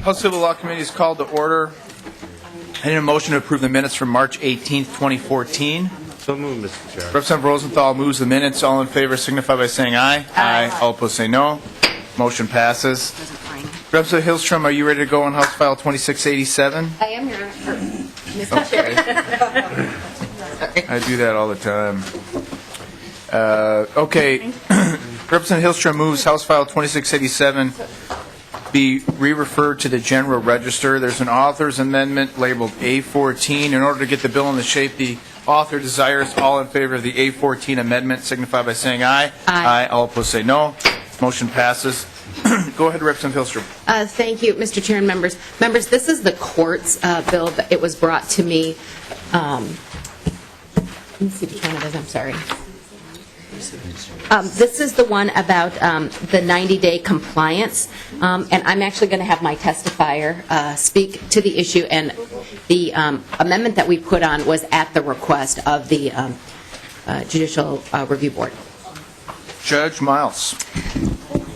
House Civil Law Committee is called to order. I need a motion to approve the minutes from March 18th, 2014. So moved, Mr. Chair. Representative Rosenthal moves the minutes. All in favor signify by saying aye. Aye. All opposed say no. Motion passes. Representative Hilstrom, are you ready to go on House File 2687? I am here, Mr. Chair. I do that all the time. Okay. Representative Hilstrom moves House File 2687 be re-referred to the General Register. There's an author's amendment labeled A14. In order to get the bill in the shape the author desires, all in favor of the A14 amendment signify by saying aye. Aye. All opposed say no. Motion passes. Go ahead, Representative Hilstrom. Thank you, Mr. Chair and members. Members, this is the court's bill. It was brought to me. Let me see which one it is. I'm sorry. This is the one about the 90-day compliance, and I'm actually going to have my testifier speak to the issue, and the amendment that we put on was at the request of the Judicial Review Board. Judge Miles.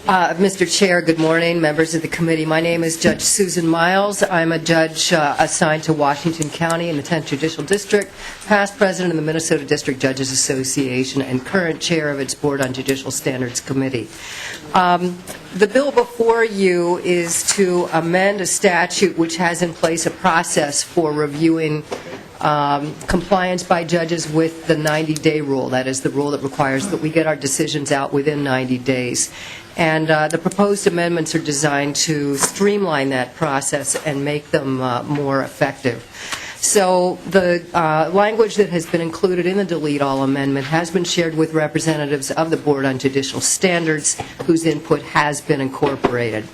Mr. Chair, good morning, members of the committee. My name is Judge Susan Miles. I'm a judge assigned to Washington County in the 10th Judicial District, past president of the Minnesota District Judges Association, and current chair of its Board on Judicial Standards Committee. The bill before you is to amend a statute which has in place a process for reviewing compliance by judges with the 90-day rule. That is the rule that requires that we get our decisions out within 90 days. And the proposed amendments are designed to streamline that process and make them more effective. So the language that has been included in the Delete All Amendment has been shared with representatives of the Board on Judicial Standards, whose input has been incorporated.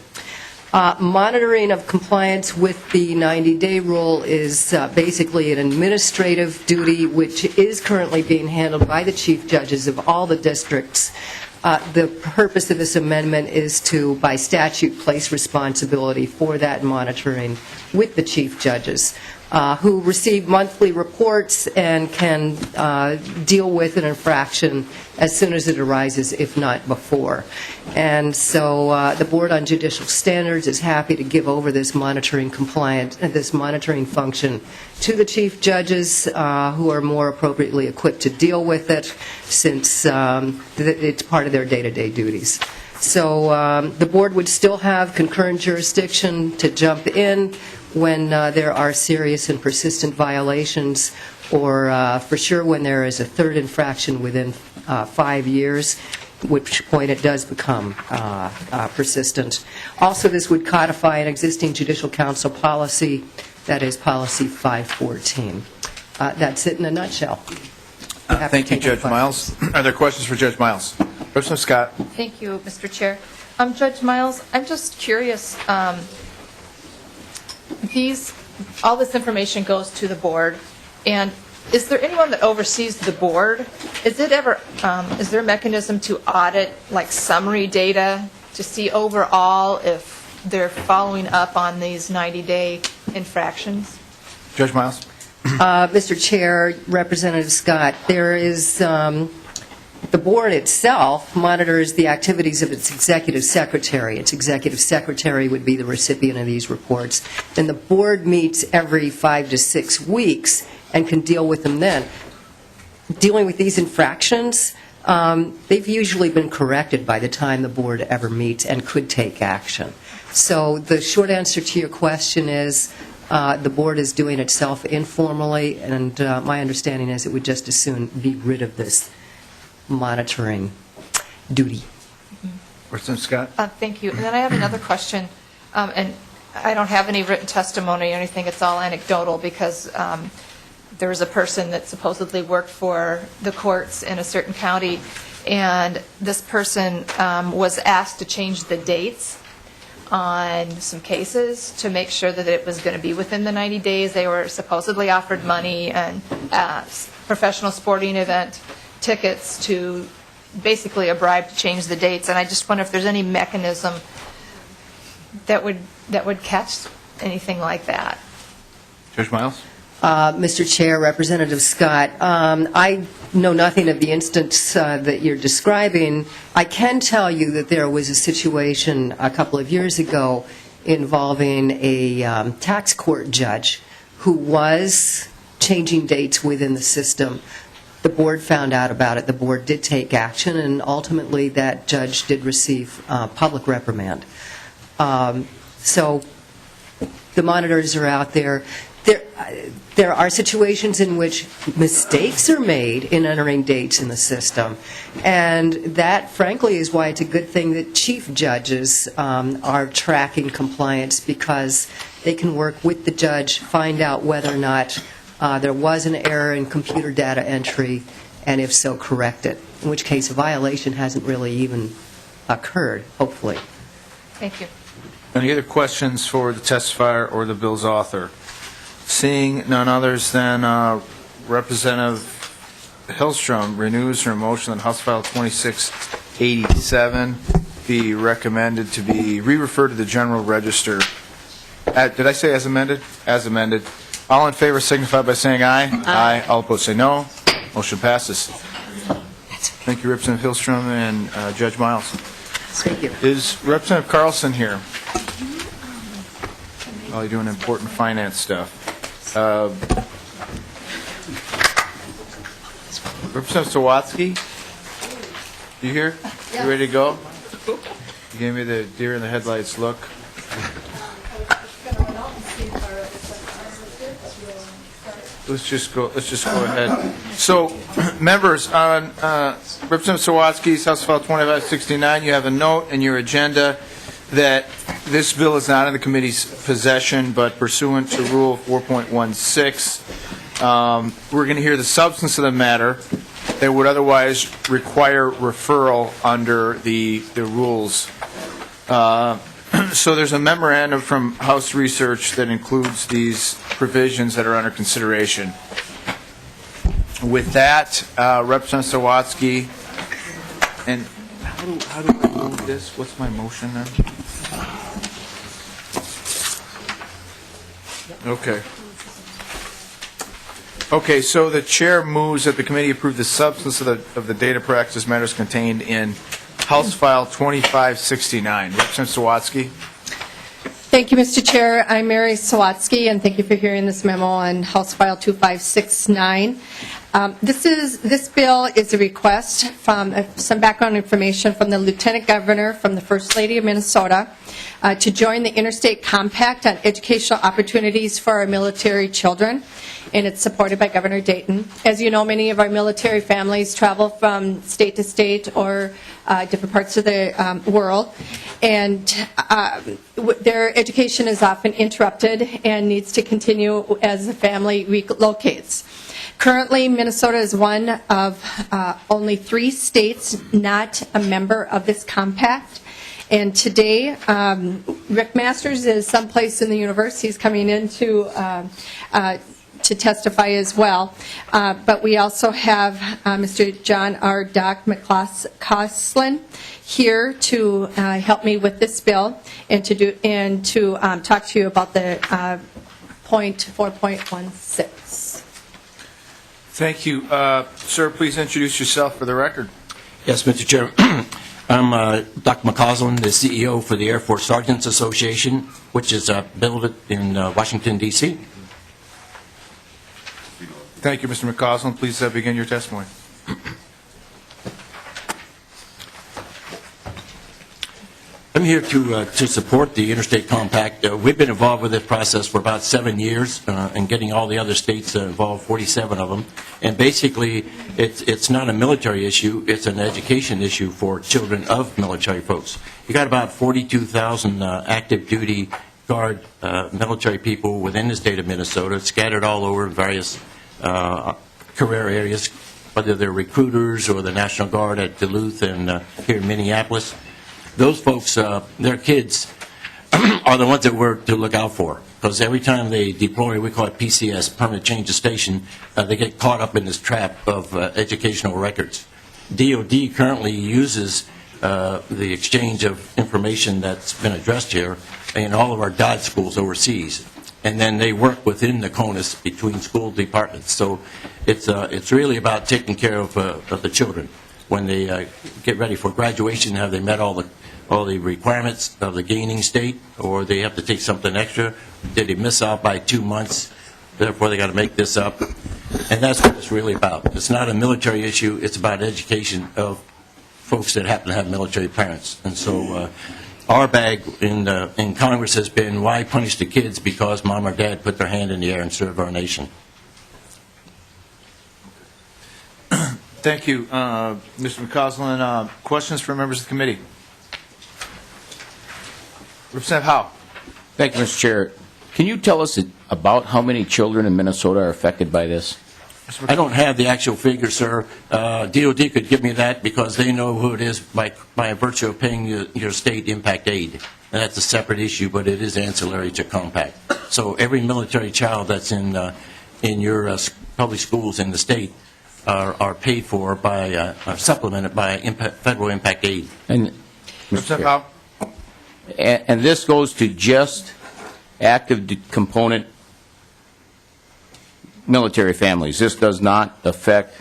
Monitoring of compliance with the 90-day rule is basically an administrative duty which is currently being handled by the chief judges of all the districts. The purpose of this amendment is to, by statute, place responsibility for that monitoring with the chief judges, who receive monthly reports and can deal with an infraction as soon as it arises, if not before. And so the Board on Judicial Standards is happy to give over this monitoring function to the chief judges, who are more appropriately equipped to deal with it, since it's part of their day-to-day duties. So the Board would still have concurrent jurisdiction to jump in when there are serious and persistent violations, or for sure when there is a third infraction within 5 years, at which point it does become persistent. Also, this would codify an existing Judicial Council policy, that is Policy 514. That's it in a nutshell. Thank you, Judge Miles. Are there questions for Judge Miles? Representative Scott. Thank you, Mr. Chair. Judge Miles, I'm just curious. All this information goes to the board, and is there anyone that oversees the board? Is there a mechanism to audit like summary data to see overall if they're following up on these 90-day infractions? Judge Miles. Mr. Chair, Representative Scott, there is the board itself monitors the activities of its executive secretary. Its executive secretary would be the recipient of these reports. Then the board meets every 5 to 6 weeks and can deal with them then. Dealing with these infractions, they've usually been corrected by the time the board ever meets and could take action. So the short answer to your question is the board is doing itself informally, and my understanding is it would just as soon be rid of this monitoring duty. Representative Scott. Thank you. And then I have another question, and I don't have any written testimony or anything. It's all anecdotal because there was a person that supposedly worked for the courts in a certain county, and this person was asked to change the dates on some cases to make sure that it was going to be within the 90 days. They were supposedly offered money and professional sporting event tickets to basically a bribe to change the dates. And I just wonder if there's any mechanism that would catch anything like that. Judge Miles. Mr. Chair, Representative Scott, I know nothing of the instance that you're describing. I can tell you that there was a situation a couple of years ago involving a tax court judge who was changing dates within the system. The board found out about it. The board did take action, and ultimately that judge did receive public reprimand. So the monitors are out there. There are situations in which mistakes are made in entering dates in the system, and that, frankly, is why it's a good thing that chief judges are tracking compliance, because they can work with the judge, find out whether or not there was an error in computer data entry, and if so, correct it, in which case a violation hasn't really even occurred, hopefully. Thank you. Any other questions for the testifier or the bill's author? Seeing none others, then Representative Hilstrom renews her motion that House File 2687 be recommended to be re-referred to the General Register. Did I say as amended? As amended. All in favor signify by saying aye. Aye. All opposed say no. Motion passes. Thank you, Representative Hilstrom and Judge Miles. Thank you. Is Representative Carlson here? Oh, you're doing important finance stuff. Representative Sawatzky, you here? You ready to go? You gave me the deer in the headlights look. Let's just go ahead. So, members, on Representative Sawatzky's House File 2569, you have a note in your agenda that this bill is not in the committee's possession, but pursuant to Rule 4.16, we're going to hear the substance of the matter that would otherwise require referral under the rules. So there's a memorandum from House Research that includes these provisions that are under consideration. With that, Representative Sawatzky, and how do I move this? What's my motion then? Okay. Okay, so the chair moves that the committee approve the substance of the data practice matters contained in House File 2569. Representative Sawatzky. Thank you, Mr. Chair. I'm Mary Sawatzky, and thank you for hearing this memo on House File 2569. This bill is a request from some background information from the Lieutenant Governor from the First Lady of Minnesota to join the Interstate Compact on educational opportunities for our military children, and it's supported by Governor Dayton. As you know, many of our military families travel from state to state or different parts of the world, and their education is often interrupted and needs to continue as the family relocates. Currently, Minnesota is one of only 3 states not a member of this compact. And today, Rick Masters is someplace in the universe. He's coming in to testify as well. But we also have Mr. John R. Doc McCausland here to help me with this bill and to talk to you about the point 4.16. Thank you. Sir, please introduce yourself for the record. Yes, Mr. Chair. I'm Dr. McCausland, the CEO for the Air Force Sergeants Association, which is built in Washington, D.C. Thank you, Mr. McCausland. Please begin your testimony. I'm here to support the Interstate Compact. We've been involved with this process for about 7 years and getting all the other states involved, 47 of them. And basically, it's not a military issue, it's an education issue for children of military folks. You got about 42,000 active duty Guard military people within the state of Minnesota, scattered all over various career areas, whether they're recruiters or the National Guard at Duluth and here in Minneapolis. Those folks, their kids are the ones that we're to look out for, because every time they deploy, we call it PCS, permanent change of station, they get caught up in this trap of educational records. DOD currently uses the exchange of information that's been addressed here in all of our DOD schools overseas, and then they work within the CONUS between school departments. So it's really about taking care of the children. when they get ready for graduation, have they met all the requirements of the gaining state, or they have to take something extra? Did they miss out by 2 months? Therefore, they got to make this up. And that's what it's really about. It's not a military issue. It's about education of folks that happen to have military parents. And so our bag in Congress has been, why punish the kids because mom or dad put their hand in the air and served our nation? Thank you, Mr. McCausland. Questions from members of the committee? Representative Howe. Thank you, Mr. Chair. Can you tell us about how many children in Minnesota are affected by this? I don't have the actual figure, sir. DOD could give me that because they know who it is by virtue of paying your state impact aid. And that's a separate issue, but it is ancillary to compact. So every military child that's in your public schools in the state are paid for by, supplemented by federal impact aid. And, Representative Howe. and this goes to just active component military families. This does not affect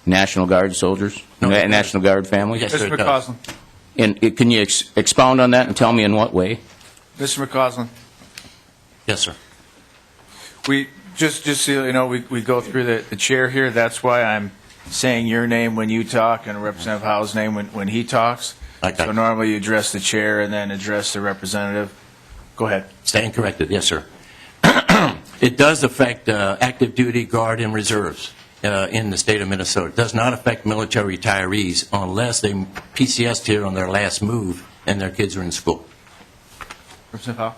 National Guard soldiers, No. National Guard families? Yes, sir, Mr. it does. McCausland. And can you expound on that and tell me in what way? Mr. McCausland. Yes, sir. We just so you know, we go through the chair here. That's why I'm saying your name when you talk and Representative Howe's name when he talks. Okay. So normally you address the chair and then address the representative. Go ahead. Stand corrected. Yes, sir. It does affect active duty, guard, and reserves in the state of Minnesota. It does not affect military retirees unless they PCS'd here on their last move and their kids are in school. Representative Howe.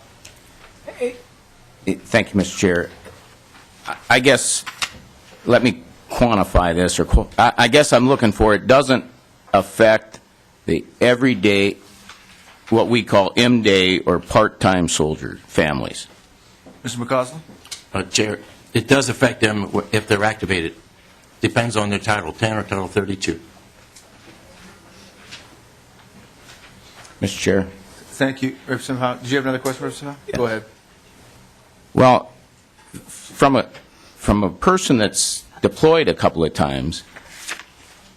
Thank you, Mr. Chair. I guess, let me quantify this, or I guess I'm looking for, it doesn't affect the everyday, what we call M-day or part-time soldier families. Mr. McCausland. Chair, it does affect them if they're activated. Depends on their Title 10 or Title 32. Mr. Chair. Thank you, Representative Howe. Did you have another question, Representative Howe? Yeah. Go ahead. Well, from a person that's deployed a couple of times,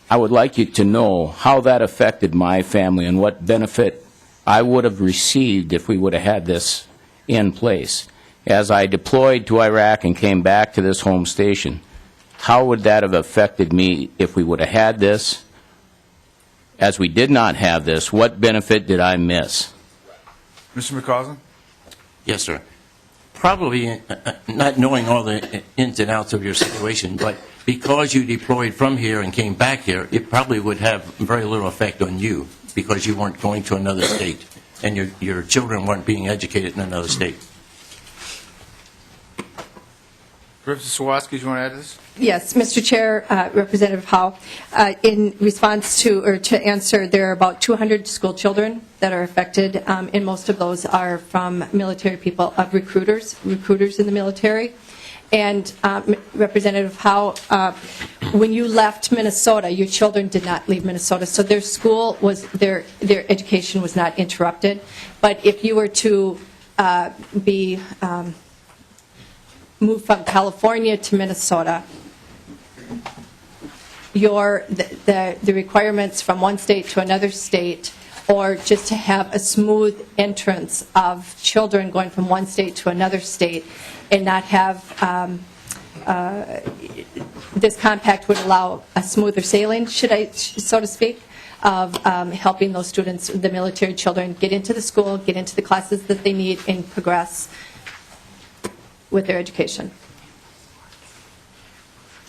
I would like you to know how that affected my family and what benefit I would have received if we would have had this in place. As I deployed to Iraq and came back to this home station, how would that have affected me if we would have had this? As we did not have this, what benefit did I miss? Mr. McCausland. Yes, sir. Probably not knowing all the ins and outs of your situation, but because you deployed from here and came back here, it probably would have very little effect on you because you weren't going to another state and your children weren't being educated in another state. Representative Sawatzky, do you want to add to this? Yes, Mr. Chair, Representative Howe, in response to, or to answer, there are about 200 school children that are affected, and most of those are from military people, recruiters in the military. And Representative Howe, when you left Minnesota, your children did not leave Minnesota, so their school was, their education was not interrupted. But if you were to be moved from California to Minnesota, the requirements from one state to another state, or just to have a smooth entrance of children going from one state to another state and not have this compact would allow a smoother sailing, so to speak, of helping those students, the military children, get into the school, get into the classes that they need, and progress with their education.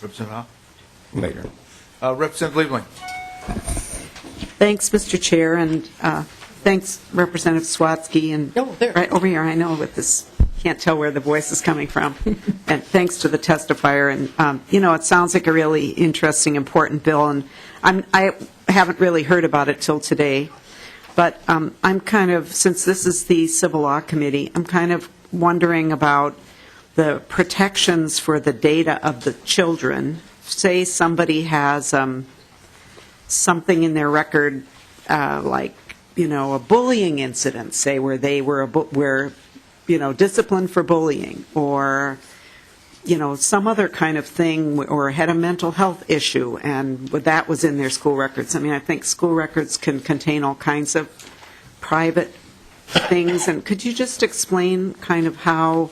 Representative Howe. Later. Representative Liebling. Thanks, Mr. Chair, and thanks, Representative Sawatzky, and there. right over here, I know with this, can't tell where the voice is coming from. And thanks to the testifier, and it sounds like a really interesting, important bill, and I haven't really heard about it till today, but I'm kind of, since this is the Civil Law Committee, I'm kind of wondering about the protections for the data of the children. Say somebody has something in their record, like, a bullying incident, say, where they were disciplined for bullying, or some other kind of thing or had a mental health issue and that was in their school records. I mean, I think school records can contain all kinds of private things. And could you just explain kind of how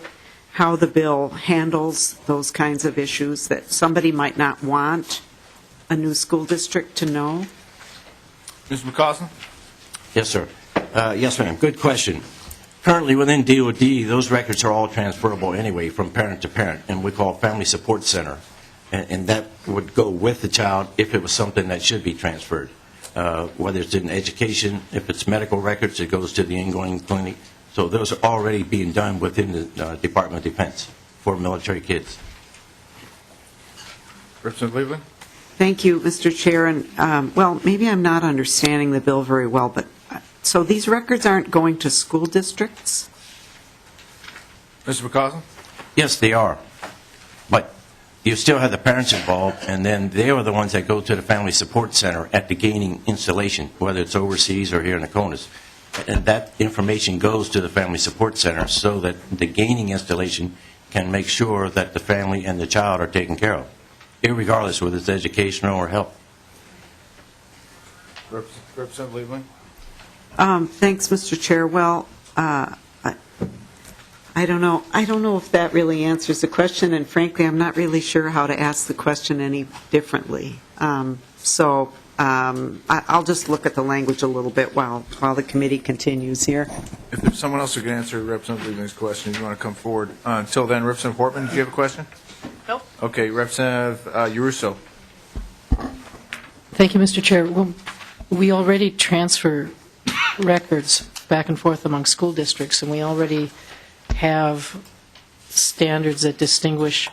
the bill handles those kinds of issues that somebody might not want a new school district to know? Mr. McCausland? Yes, sir. Yes, ma'am. Good question. Currently, within DOD, those records are all transferable anyway from parent to parent, and we call Family Support Center. And that would go with the child if it was something that should be transferred. Whether it's in education, if it's medical records, it goes to the ingoing clinic. So those are already being done within the Department of Defense for military kids. Representative Cleveland? Thank you, Mr. Chair. And, well, maybe I'm not understanding the bill very well, but so these records aren't going to school districts? Mr. McCausland? Yes, they are. But you still have the parents involved, and then they are the ones that go to the Family Support Center at the gaining installation, whether it's overseas or here in the CONUS. And that information goes to the Family Support Center so that the gaining installation can make sure that the family and the child are taken care of, irregardless whether it's educational or health. Representative Cleveland? Thanks, Mr. Chair. Well, I don't know. I don't know if that really answers the question, and frankly, I'm not really sure how to ask the question any differently. I'll just look at the language a little bit while the committee continues here. If there's someone else who can answer Representative Cleveland's question, you want to come forward. Until then, Representative Portman, do you have a question? Nope. Okay, Representative Yarusso. Thank you, Mr. Chair. Well, we already transfer records back and forth among school districts, and we already have standards that distinguish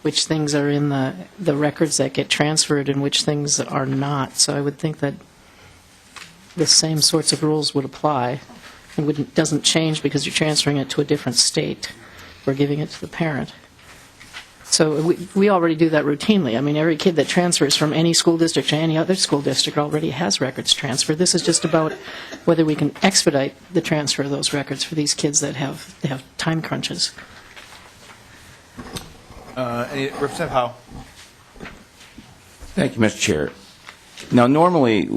which things are in the records that get transferred and which things are not. So I would think that the same sorts of rules would apply. It doesn't change because you're transferring it to a different state or giving it to the parent. So we already do that routinely. I mean, every kid that transfers from any school district to any other school district already has records transferred. This is just about whether we can expedite the transfer of those records for these kids that have time crunches. Representative Howe. Thank you, Mr. Chair. Now, normally,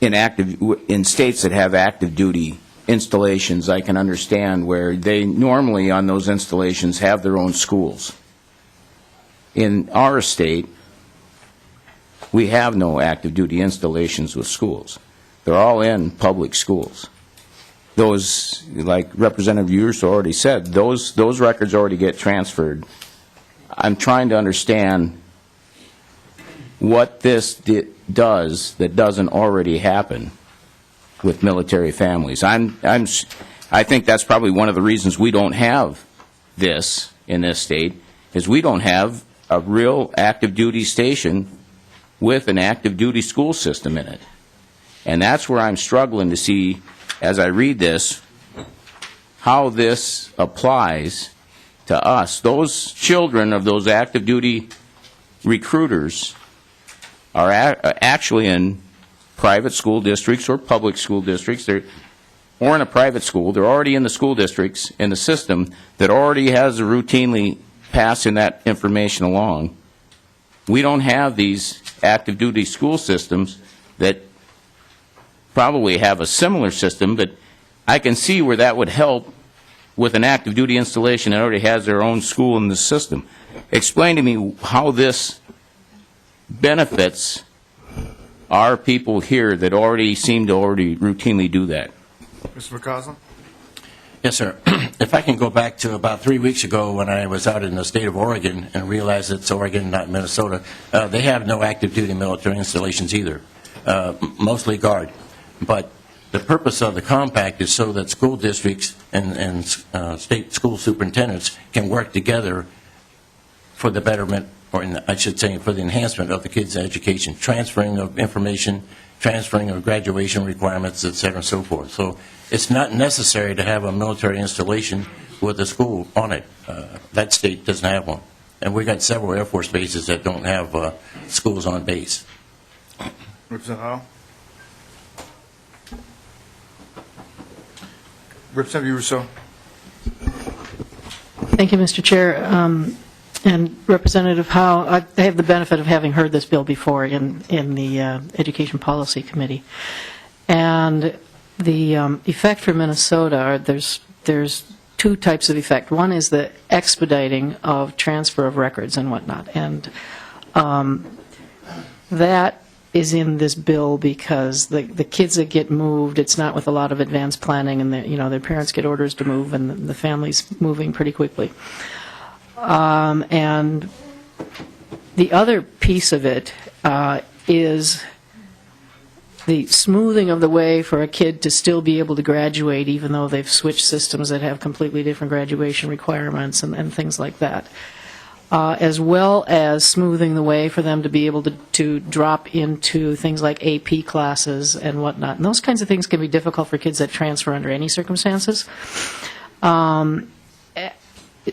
in states that have active duty installations, I can understand where they normally on those installations have their own schools. In our state, we have no active duty installations with schools. They're all in public schools. Those, like Representative Yarusso already said, those records already get transferred. I'm trying to understand what this does that doesn't already happen with military families. I think that's probably one of the reasons we don't have this in this state, is we don't have a real active duty station with an active duty school system in it. And that's where I'm struggling to see, as I read this, how this applies to us. Those children of those active duty recruiters are actually in private school districts or public school districts, or in a private school. They're already in the school districts, in the system that already has routinely passing that information along. We don't have these active duty school systems that probably have a similar system, but I can see where that would help with an active duty installation that already has their own school in the system. Explain to me how this benefits our people here that already seem to routinely do that. Mr. McCausland? Yes, sir. If I can go back to about 3 weeks ago when I was out in the state of Oregon and realized it's Oregon, not Minnesota, they have no active duty military installations either, mostly Guard. But the purpose of the compact is so that school districts and state school superintendents can work together for the betterment, or I should say for the enhancement of the kids' education, transferring of information, transferring of graduation requirements, et cetera, and so forth. So it's not necessary to have a military installation with a school on it. That state doesn't have one. And we've got several Air Force bases that don't have schools on base. Representative Howe? Representative Yarusso? Thank you, Mr. Chair. And Representative Howe, I have the benefit of having heard this bill before in the Education Policy Committee. And the effect for Minnesota, there's two types of effect. One is the expediting of transfer of records and whatnot. And that is in this bill because the kids that get moved, it's not with a lot of advanced planning, and their parents get orders to move, and the family's moving pretty quickly. And the other piece of it is the smoothing of the way for a kid to still be able to graduate, even though they've switched systems that have completely different graduation requirements and things like that. As well as smoothing the way for them to be able to drop into things like AP classes and whatnot. And those kinds of things can be difficult for kids that transfer under any circumstances.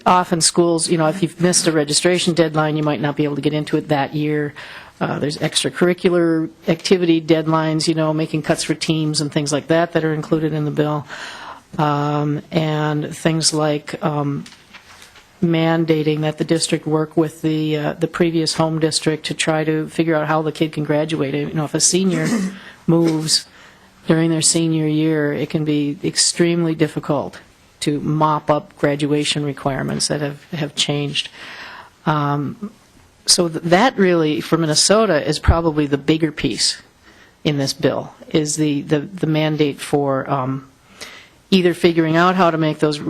Often schools, if you've missed a registration deadline, you might not be able to get into it that year. There's extracurricular activity deadlines, making cuts for teams and things like that are included in the bill. And things like mandating that the district work with the previous home district to try to figure out how the kid can graduate. If a senior moves during their senior year, it can be extremely difficult to mop up graduation requirements that have changed. So that really, for Minnesota, is probably the bigger piece in this bill, is the mandate for either figuring out how to make those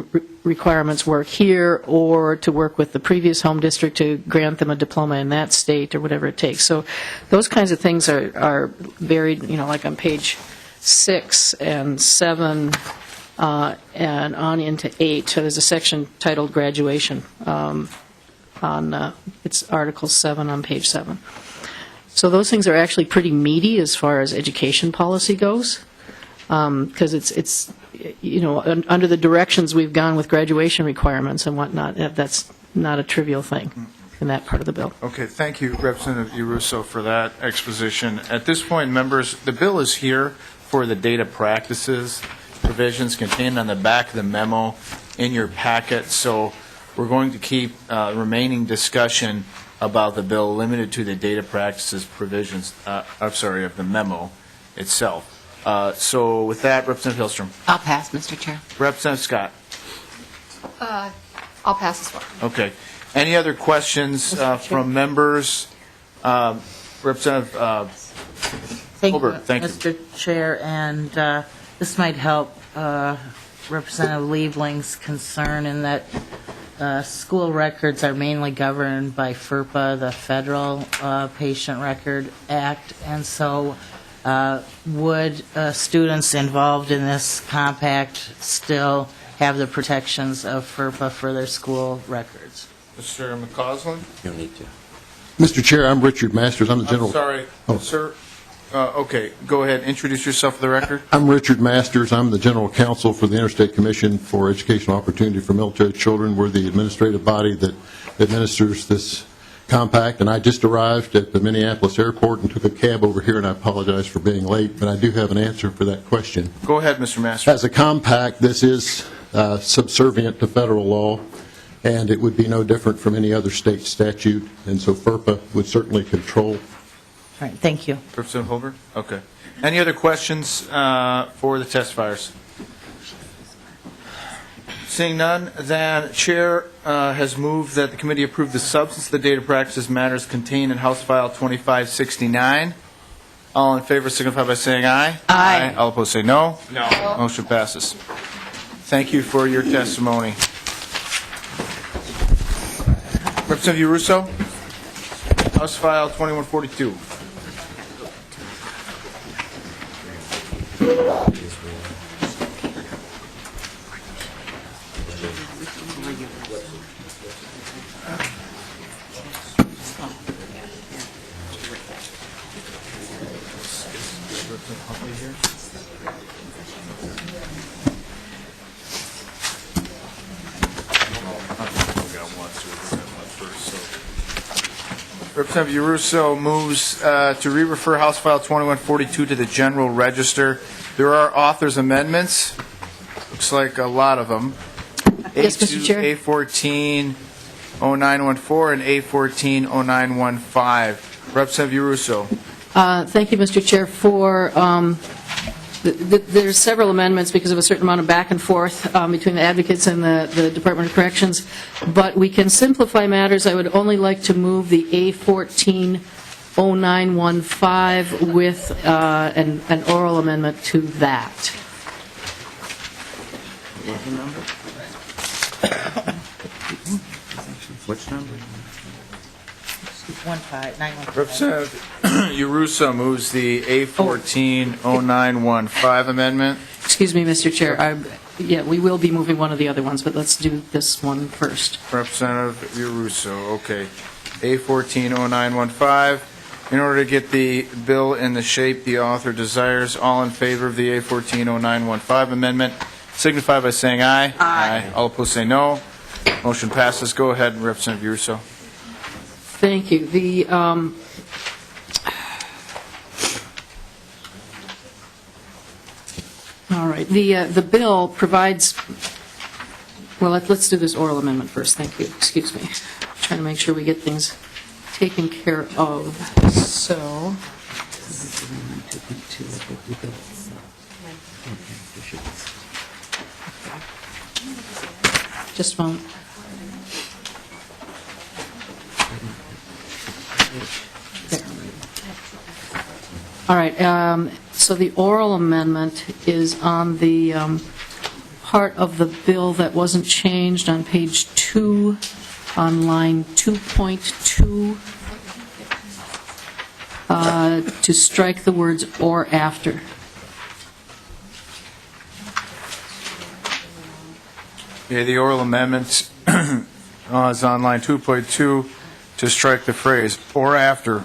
requirements work here or to work with the previous home district to grant them a diploma in that state or whatever it takes. So those kinds of things are varied, like on page 6 and 7 and on into 8. So there's a section titled Graduation it's Article 7 on page 7. So those things are actually pretty meaty as far as education policy goes. Because it's under the directions we've gone with graduation requirements and whatnot, that's not a trivial thing in that part of the bill. Okay, thank you, Representative Yarusso, for that exposition. At this point, members, the bill is here for the data practices provisions contained on the back of the memo in your packet. So we're going to keep remaining discussion about the bill limited to the data practices provisions, of the memo itself. So with that, Representative Hilstrom. I'll pass, Mr. Chair. Representative Scott. I'll pass as well. Okay. Any other questions from members? Representative Holbert, thank you. Mr. Chair, and this might help Representative Liebling's concern in that school records are mainly governed by FERPA, the Federal Patient Record Act, and so would students involved in this compact still have the protections of FERPA for their school records? Mr. McCausland? You need to. Mr. Chair, I'm Richard Masters. I'm the general. I'm sorry, sir. Okay, go ahead. Introduce yourself for the record. I'm Richard Masters. I'm the general counsel for the Interstate Commission for Educational Opportunity for Military Children. We're the administrative body that administers this compact, and I just arrived at the Minneapolis airport and took a cab over here, and I apologize for being late, but I do have an answer for that question. Go ahead, Mr. Masters. As a compact, this is subservient to federal law, and it would be no different from any other state statute, and so FERPA would certainly control. All right, thank you. Representative Holbert? Okay. Any other questions for the testifiers? Seeing none, then Chair has moved that the committee approve the substance of the data practices matters contained in House File 2569. All in favor signify by saying aye. Aye. All opposed say no. No. Motion passes. Thank you for your testimony. Representative Yarusso, House File 2142. Huntley here? Representative Yarusso moves to re-refer House File 2142 to the General Register. There are authors' amendments. Looks like a lot of them. Yes, Mr. Chair. A14-0914 and A14-0915. Representative Yarusso. Thank you, Mr. Chair. There's several amendments because of a certain amount of back and forth between the advocates and the Department of Corrections, but we can simplify matters. I would only like to move the A14-0915 with an oral amendment to that. Which number? 915. Representative Yarusso moves the A14-0915 amendment. Excuse me, Mr. Chair. Yeah, we will be moving one of the other ones, but let's do this one first. Representative Yarusso, okay. A14-0915. In order to get the bill in the shape the author desires, all in favor of the A14-0915 amendment signify by saying aye. Aye. All opposed say no. Motion passes. Go ahead, Representative Yarusso. Thank you. All right. The bill provides. Well, let's do this oral amendment first. Thank you. Excuse me. Trying to make sure we get things taken care of. So. Just a moment. All right, so the oral amendment is on the part of the bill that wasn't changed on page 2, on line 2.2, to strike the words "or after." Yeah, the oral amendment is on line 2.2 to strike the phrase "or after."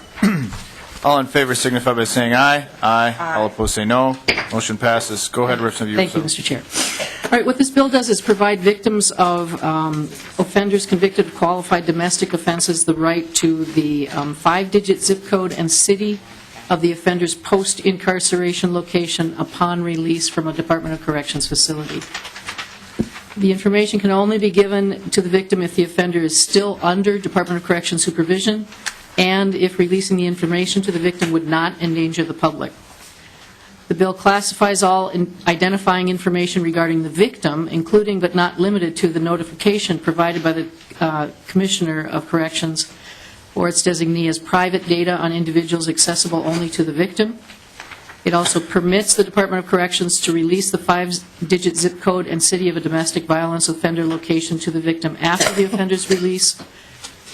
All in favor signify by saying aye. Aye. All opposed say no. Motion passes. Go ahead, Representative Yarusso. Thank you, Mr. Chair. All right, what this bill does is provide victims of offenders convicted of qualified domestic offenses the right to the 5-digit zip code and city of the offender's post-incarceration location upon release from a Department of Corrections facility. The information can only be given to the victim if the offender is still under Department of Corrections supervision and if releasing the information to the victim would not endanger the public. The bill classifies all identifying information regarding the victim, including but not limited to the notification provided by the Commissioner of Corrections or its designee as private data on individuals accessible only to the victim. It also permits the Department of Corrections to release the 5-digit zip code and city of a domestic violence offender location to the victim after the offender's release,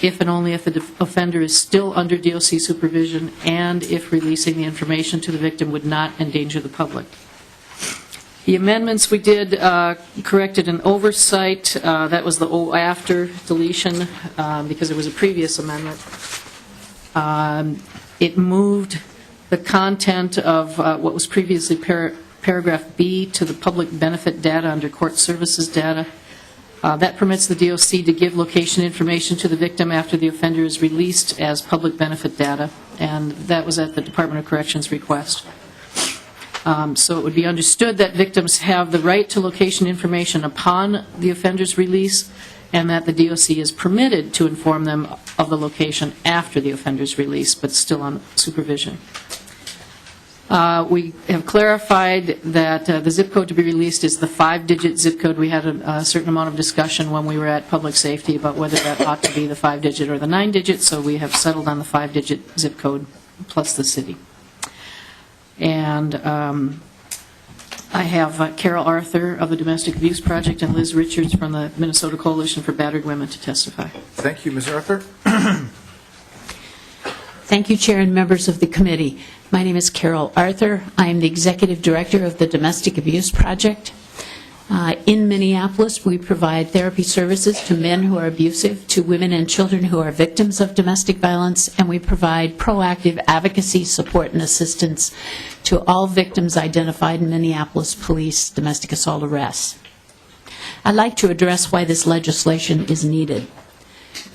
if and only if the offender is still under DOC supervision and if releasing the information to the victim would not endanger the public. The amendments we did corrected an oversight. That was the "o after" deletion because it was a previous amendment. It moved the content of what was previously paragraph B to the public benefit data under court services data. That permits the DOC to give location information to the victim after the offender is released as public benefit data, and that was at the Department of Corrections request. So it would be understood that victims have the right to location information upon the offender's release, and that the DOC is permitted to inform them of the location after the offender's release, but still on supervision. We have clarified that the zip code to be released is the 5-digit zip code. We had a certain amount of discussion when we were at Public Safety about whether that ought to be the 5-digit or the 9-digit, so we have settled on the 5-digit zip code plus the city. And I have Carol Arthur of the Domestic Abuse Project and Liz Richards from the Minnesota Coalition for Battered Women to testify. Thank you, Ms. Arthur. Thank you, Chair and members of the committee. My name is Carol Arthur. I am the Executive Director of the Domestic Abuse Project. In Minneapolis, we provide therapy services to men who are abusive, to women and children who are victims of domestic violence, and we provide proactive advocacy, support, and assistance to all victims identified in Minneapolis police domestic assault arrests. I'd like to address why this legislation is needed.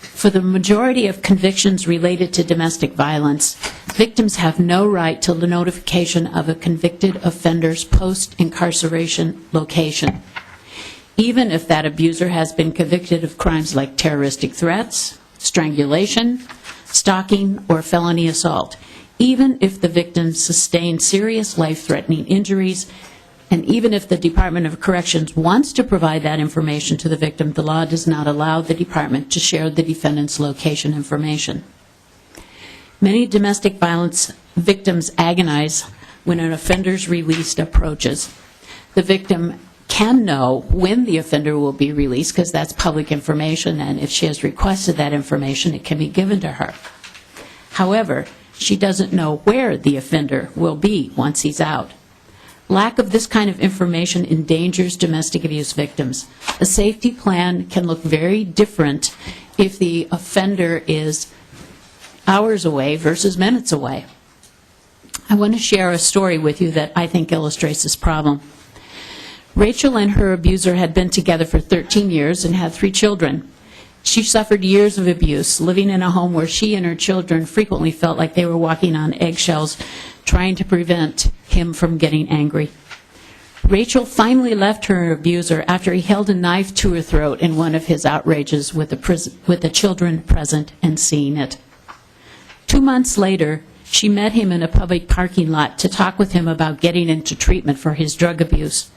For the majority of convictions related to domestic violence, victims have no right to the notification of a convicted offender's post-incarceration location. even if that abuser has been convicted of crimes like terroristic threats, strangulation, stalking, or felony assault, even if the victim sustained serious life-threatening injuries, and even if the Department of Corrections wants to provide that information to the victim, the law does not allow the department to share the defendant's location information. Many domestic violence victims agonize when an offender's release approaches. The victim can know when the offender will be released because that's public information, and if she has requested that information, it can be given to her. However, she doesn't know where the offender will be once he's out. Lack of this kind of information endangers domestic abuse victims. A safety plan can look very different if the offender is hours away versus minutes away. I want to share a story with you that I think illustrates this problem. Rachel and her abuser had been together for 13 years and had 3 children. She suffered years of abuse, living in a home where she and her children frequently felt like they were walking on eggshells, trying to prevent him from getting angry. Rachel finally left her abuser after he held a knife to her throat in one of his outrages with the children present and seeing it. 2 months later, she met him in a public parking lot to talk with him about getting into treatment for his drug abuse.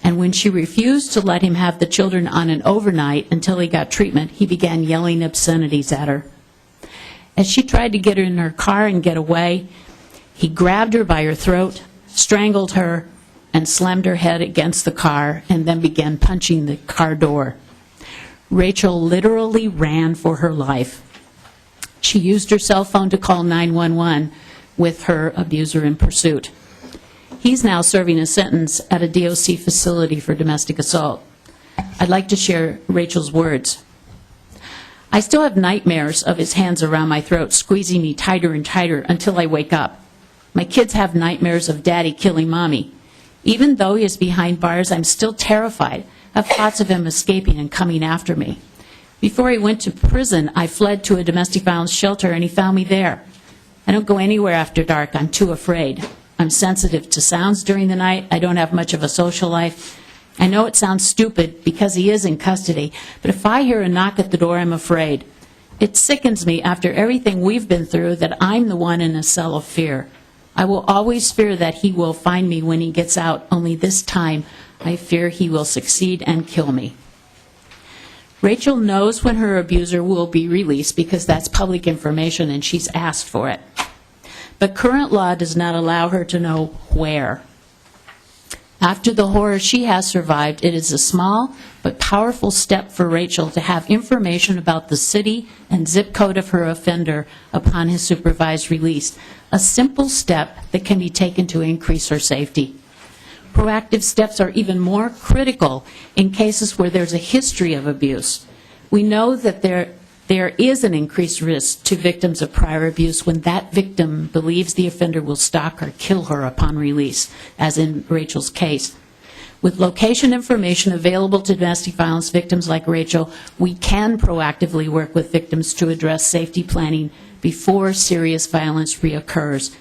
And when she refused to let him have the children on an overnight until he got treatment, he began yelling obscenities at her. As she tried to get her in her car and get away, he grabbed her by her throat, strangled her, and slammed her head against the car, and then began punching the car door. Rachel literally ran for her life. She used her cell phone to call 911 with her abuser in pursuit. He's now serving a sentence at a DOC facility for domestic assault. I'd like to share Rachel's words. I still have nightmares of his hands around my throat, squeezing me tighter and tighter until I wake up. My kids have nightmares of Daddy killing Mommy. Even though he is behind bars, I'm still terrified. I have thoughts of him escaping and coming after me. Before he went to prison, I fled to a domestic violence shelter, and he found me there. I don't go anywhere after dark. I'm too afraid. I'm sensitive to sounds during the night. I don't have much of a social life. I know it sounds stupid because he is in custody, but if I hear a knock at the door, I'm afraid. It sickens me after everything we've been through that I'm the one in a cell of fear. I will always fear that he will find me when he gets out, only this time I fear he will succeed and kill me. Rachel knows when her abuser will be released because that's public information and she's asked for it. But current law does not allow her to know where. After the horror she has survived, it is a small but powerful step for Rachel to have information about the city and zip code of her offender upon his supervised release, a simple step that can be taken to increase her safety. Proactive steps are even more critical in cases where there's a history of abuse. We know that there is an increased risk to victims of prior abuse when that victim believes the offender will stalk or kill her upon release, as in Rachel's case. With location information available to domestic violence victims like Rachel, we can proactively work with victims to address safety planning before serious violence reoccurs.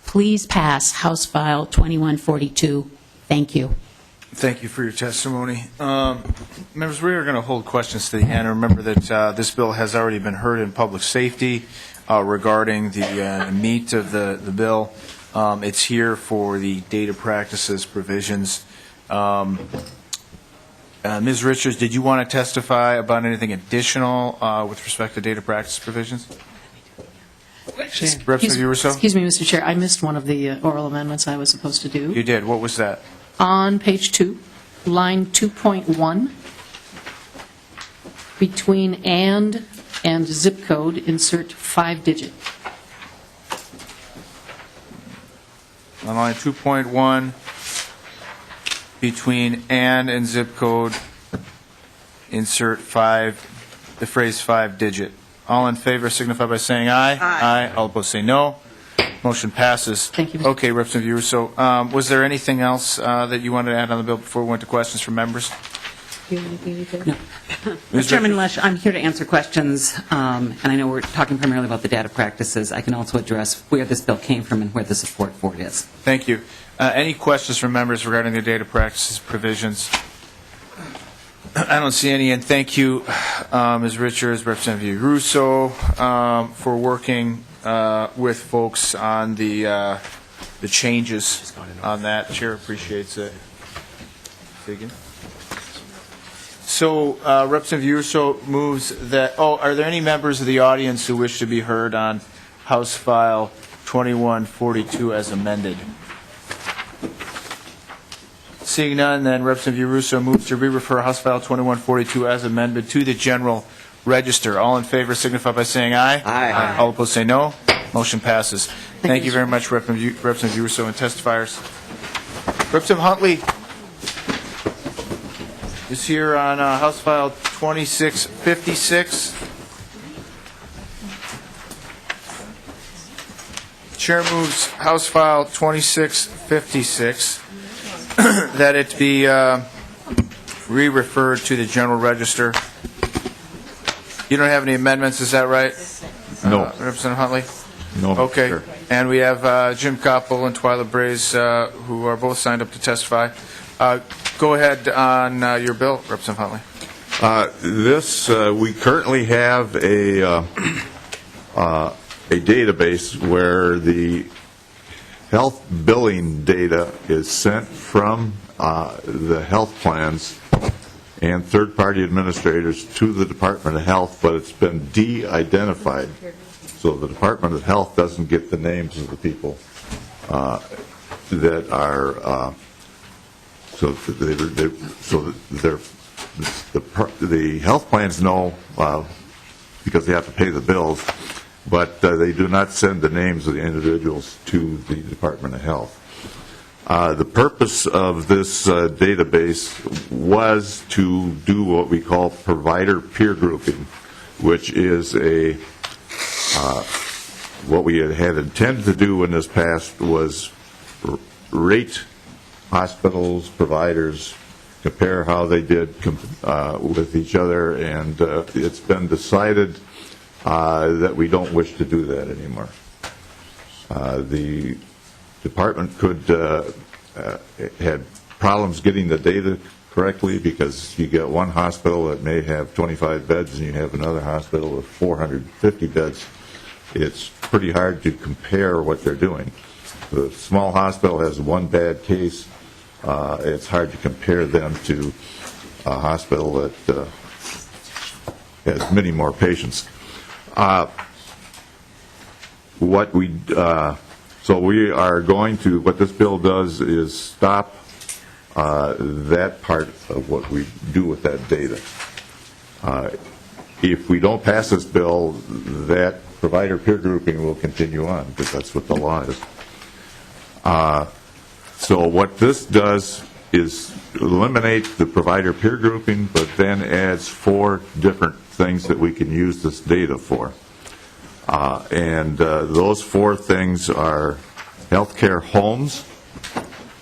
Please pass House File 2142. Thank you. Thank you for your testimony. Members, we are going to hold questions to the end. Remember that this bill has already been heard in public safety regarding the meat of the bill. It's here for the data practices provisions. Ms. Richards, did you want to testify about anything additional with respect to data practice provisions? Representative Yarusso? Excuse me, Mr. Chair, I missed one of the oral amendments I was supposed to do. You did. What was that? On page 2, line 2.1, between and zip code, insert 5-digit. On line 2.1, between and zip code, insert the phrase 5-digit. All in favor signify by saying aye. Aye. All opposed say no. Motion passes. Thank you. Okay, Representative Yarusso, was there anything else that you wanted to add on the bill before we went to questions from members? Mr. Chairman Lesh, I'm here to answer questions, and I know we're talking primarily about the data practices. I can also address where this bill came from and where the support for it is. Thank you. Any questions from members regarding the data practices provisions? I don't see any, and thank you, Ms. Richards, Representative Yarusso, for working with folks on the changes on that. Chair appreciates it. Say again? So Representative Yarusso moves that, are there any members of the audience who wish to be heard on House File 2142 as amended? Seeing none, then Representative Yarusso moves to re-refer House File 2142 as amended to the General Register. All in favor signify by saying aye. Aye. All opposed say no. Motion passes. Thank you very much, Representative Yarusso and testifiers. Representative Huntley is here on House File 2656. Chair moves House File 2656 that it be re-referred to the General Register. You don't have any amendments, is that right? No. Representative Huntley? No. Okay. Sure. And we have Jim Koppel and Twyla Braze, who are both signed up to testify. Go ahead on your bill, Representative Huntley. We currently have a database where the health billing data is sent from the health plans and third-party administrators to the Department of Health, but it's been de-identified. So the Department of Health doesn't get the names of the people that are, the health plans know because they have to pay the bills, but they do not send the names of the individuals to the Department of Health. The purpose of this database was to do what we call provider peer grouping, which is what we had intended to do in this past was rate hospitals, providers, compare how they did with each other, and it's been decided that we don't wish to do that anymore. The department had problems getting the data correctly because you get one hospital that may have 25 beds and you have another hospital with 450 beds. It's pretty hard to compare what they're doing. The small hospital has one bad case. It's hard to compare them to a hospital that has many more patients. What this bill does is stop that part of what we do with that data. If we don't pass this bill, that provider peer grouping will continue on because that's what the law is. So what this does is eliminate the provider peer grouping, but then adds 4 different things that we can use this data for. Those 4 things are healthcare homes.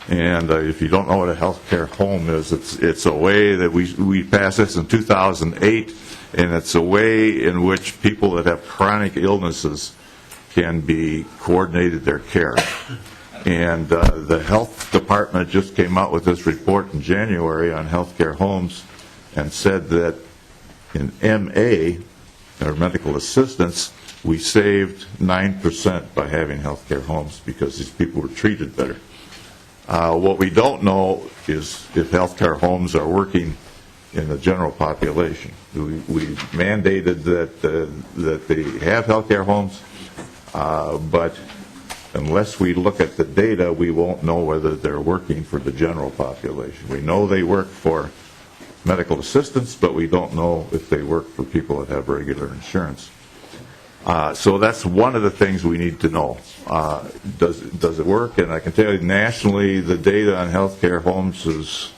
And if you don't know what a healthcare home is, it's a way that we passed this in 2008, and it's a way in which people that have chronic illnesses can be coordinated their care. And the health department just came out with this report in January on healthcare homes and said that in MA, or medical assistance, we saved 9% by having healthcare homes because these people were treated better. What we don't know is if healthcare homes are working in the general population. We mandated that they have healthcare homes, but unless we look at the data, we won't know whether they're working for the general population. We know they work for medical assistance, but we don't know if they work for people that have regular insurance. So that's one of the things we need to know. Does it work? And I can tell you nationally, the data on healthcare homes is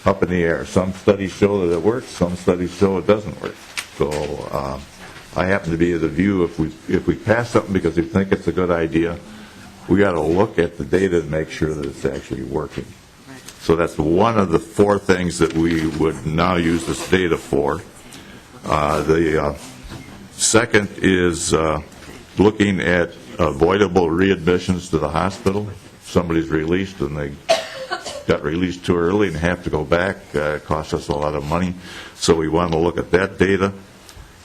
up in the air. Some studies show that it works. Some studies show it doesn't work. So I happen to be of the view if we pass something because we think it's a good idea, we got to look at the data and make sure that it's actually working. So that's one of the 4 things that we would now use this data for. The second is looking at avoidable readmissions to the hospital. Somebody's released and they got released too early and have to go back. It costs us a lot of money. So we want to look at that data.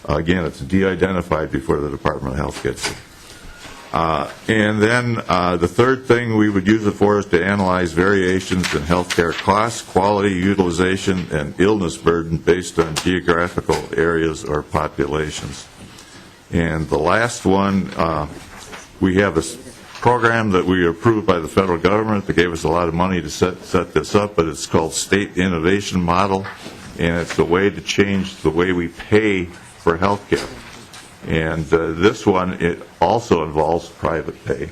Again, it's de-identified before the Department of Health gets it. And then the third thing we would use it for is to analyze variations in healthcare costs, quality, utilization, and illness burden based on geographical areas or populations. And the last one, we have a program that we approved by the federal government that gave us a lot of money to set this up, but it's called State Innovation Model, and it's a way to change the way we pay for health care. And this one, it also involves private pay,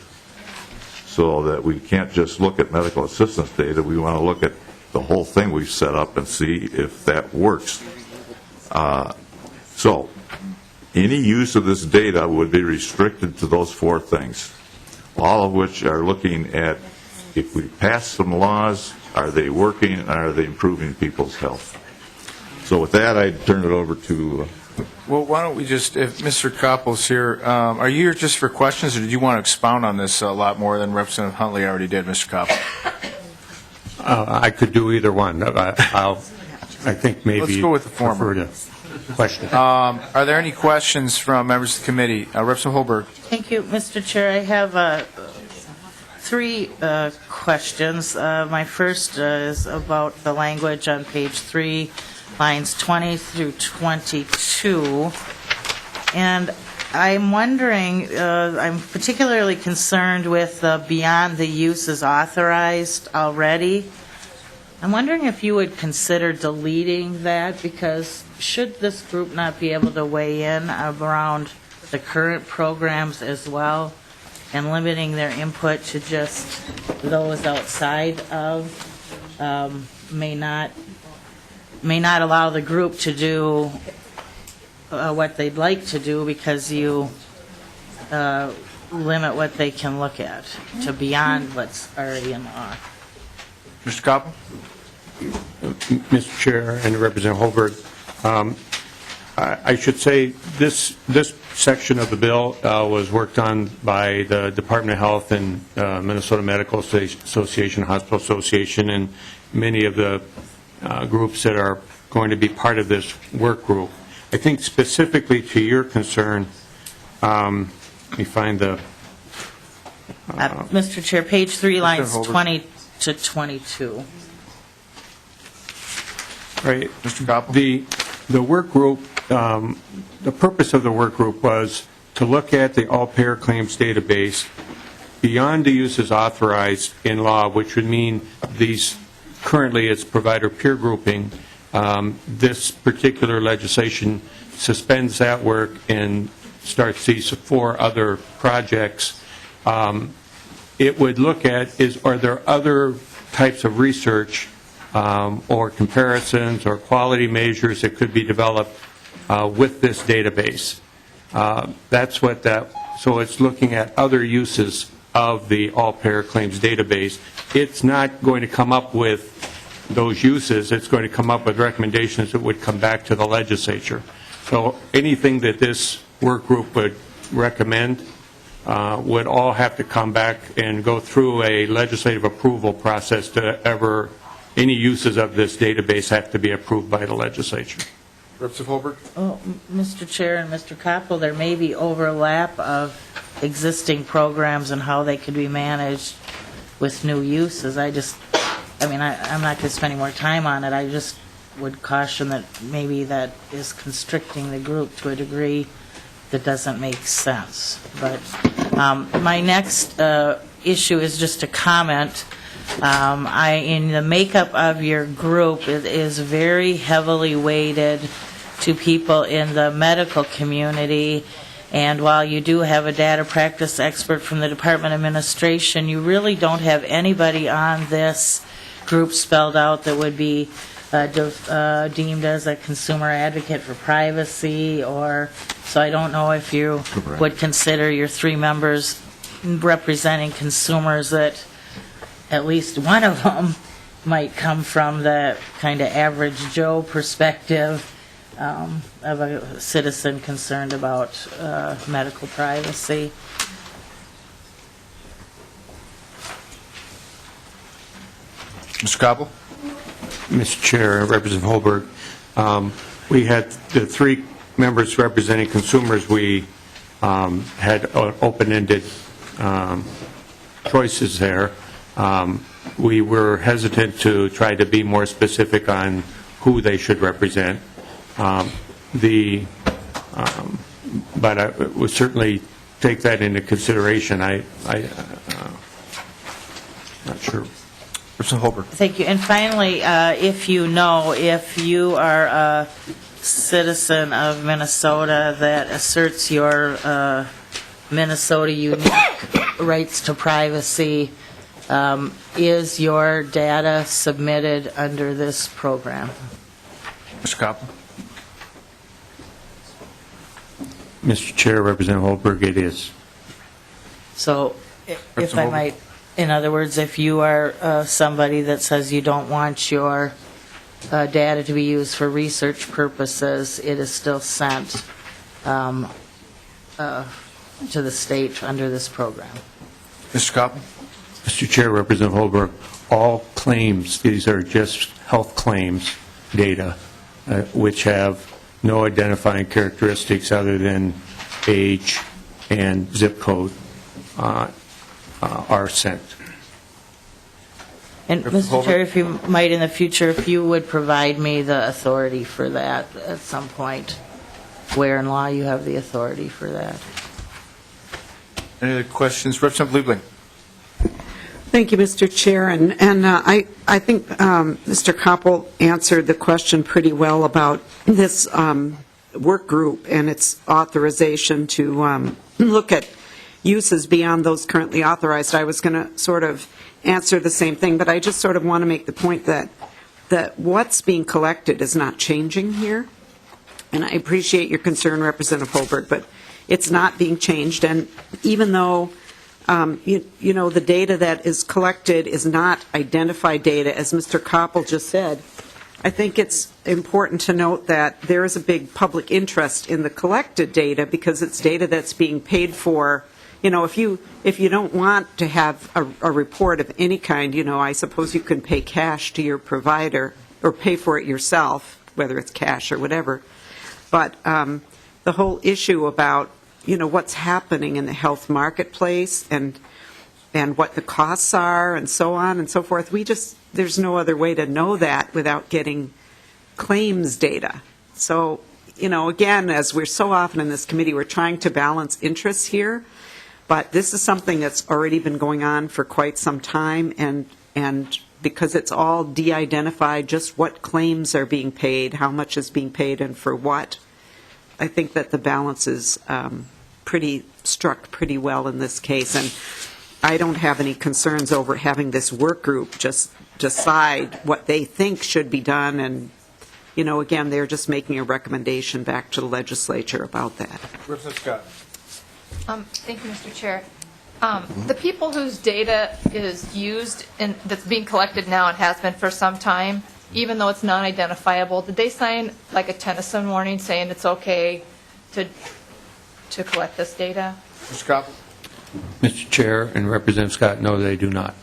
so that we can't just look at medical assistance data. We want to look at the whole thing we've set up and see if that works. So any use of this data would be restricted to those four things, all of which are looking at if we pass some laws, are they working and are they improving people's health? So with that, I turn it over to... Well, why don't we just, if Mr. Koppel's here, are you here just for questions, or did you want to expound on this a lot more than Representative Huntley already did, Mr. Koppel? I could do either one. I think maybe... Let's go with the former. Question. Are there any questions from members of the committee? Representative Holberg. Thank you, Mr. Chair. I have three questions. My first is about the language on page 3, lines 20 through 22. And I'm wondering, I'm particularly concerned with beyond the use is authorized already. I'm wondering if you would consider deleting that, because should this group not be able to weigh in around the current programs as well, and limiting their input to just those outside of, may not allow the group to do what they'd like to do, because you limit what they can look at to beyond what's already in law. Mr. Koppel? Mr. Chair and Representative Holberg, I should say this section of the bill was worked on by the Department of Health and Minnesota Medical Association, Hospital Association, and many of the groups that are going to be part of this work group. I think specifically to your concern, let me find the... Mr. Chair, page 3, lines 20 to 22. Right. Mr. Koppel? The work group, the purpose of the work group was to look at the all-payer claims database beyond the uses authorized in law, which would mean these, currently it's provider peer grouping. This particular legislation suspends that work and starts these 4 other projects. It would look at, are there other types of research or comparisons or quality measures that could be developed with this database. That's what that, so it's looking at other uses of the all-payer claims database. It's not going to come up with those uses. It's going to come up with recommendations that would come back to the legislature. So anything that this work group would recommend would all have to come back and go through a legislative approval process to ever, any uses of this database have to be approved by the legislature. Representative Holberg? Oh, Mr. Chair and Mr. Koppel, there may be overlap of existing programs and how they could be managed with new uses. I'm not going to spend any more time on it. I just would caution that maybe that is constricting the group to a degree that doesn't make sense. But my next issue is just a comment. In the makeup of your group, it is very heavily weighted to people in the medical community, and while you do have a data practice expert from the Department of Administration, you really don't have anybody on this group spelled out that would be deemed as a consumer advocate for privacy, or so I don't know if you would consider your 3 members representing consumers that at least one of them might come from the kind of average Joe perspective of a citizen concerned about medical privacy. Mr. Koppel? Mr. Chair, Representative Holberg, we had the three members representing consumers. We had open-ended choices there. We were hesitant to try to be more specific on who they should represent. But I would certainly take that into consideration. I'm not sure. Representative Holberg. Thank you. And finally, if you are a citizen of Minnesota that asserts your Minnesota unique rights to privacy, is your data submitted under this program? Mr. Koppel? Mr. Chair, Representative Holberg, it is. So, if I might, in other words, if you are somebody that says you don't want your data to be used for research purposes, it is still sent to the state under this program. Mr. Koppel? Mr. Chair, Representative Holberg, all claims, these are just health claims data, which have no identifying characteristics other than age and zip code, are sent. And, Mr. Chair, if you might in the future, if you would provide me the authority for that at some point, where in law you have the authority for that. Any other questions? Representative Liebling. Thank you, Mr. Chair. And I think Mr. Koppel answered the question pretty well about this work group and its authorization to look at uses beyond those currently authorized. I was going to sort of answer the same thing, but I just sort of want to make the point that what's being collected is not changing here. And I appreciate your concern, Representative Holberg, but it's not being changed. And even though the data that is collected is not identified data, as Mr. Koppel just said, I think it's important to note that there is a big public interest in the collected data because it's data that's being paid for. If you don't want to have a report of any kind, I suppose you can pay cash to your provider or pay for it yourself, whether it's cash or whatever. But the whole issue about what's happening in the health marketplace and what the costs are and so on and so forth. There's no other way to know that without getting claims data. So, again, as we're so often in this committee, we're trying to balance interests here, but this is something that's already been going on for quite some time, and because it's all de-identified, just what claims are being paid, how much is being paid, and for what, I think that the balance is struck pretty well in this case, and I don't have any concerns over having this work group just decide what they think should be done, and again, they're just making a recommendation back to the legislature about that. Representative Scott. Thank you, Mr. Chair. The people whose data is used that's being collected now and has been for some time, even though it's non-identifiable, did they sign like a Tennyson warning saying it's okay to collect this data? Mr. Koppel. Mr. Chair and Representative Scott, no, they do not.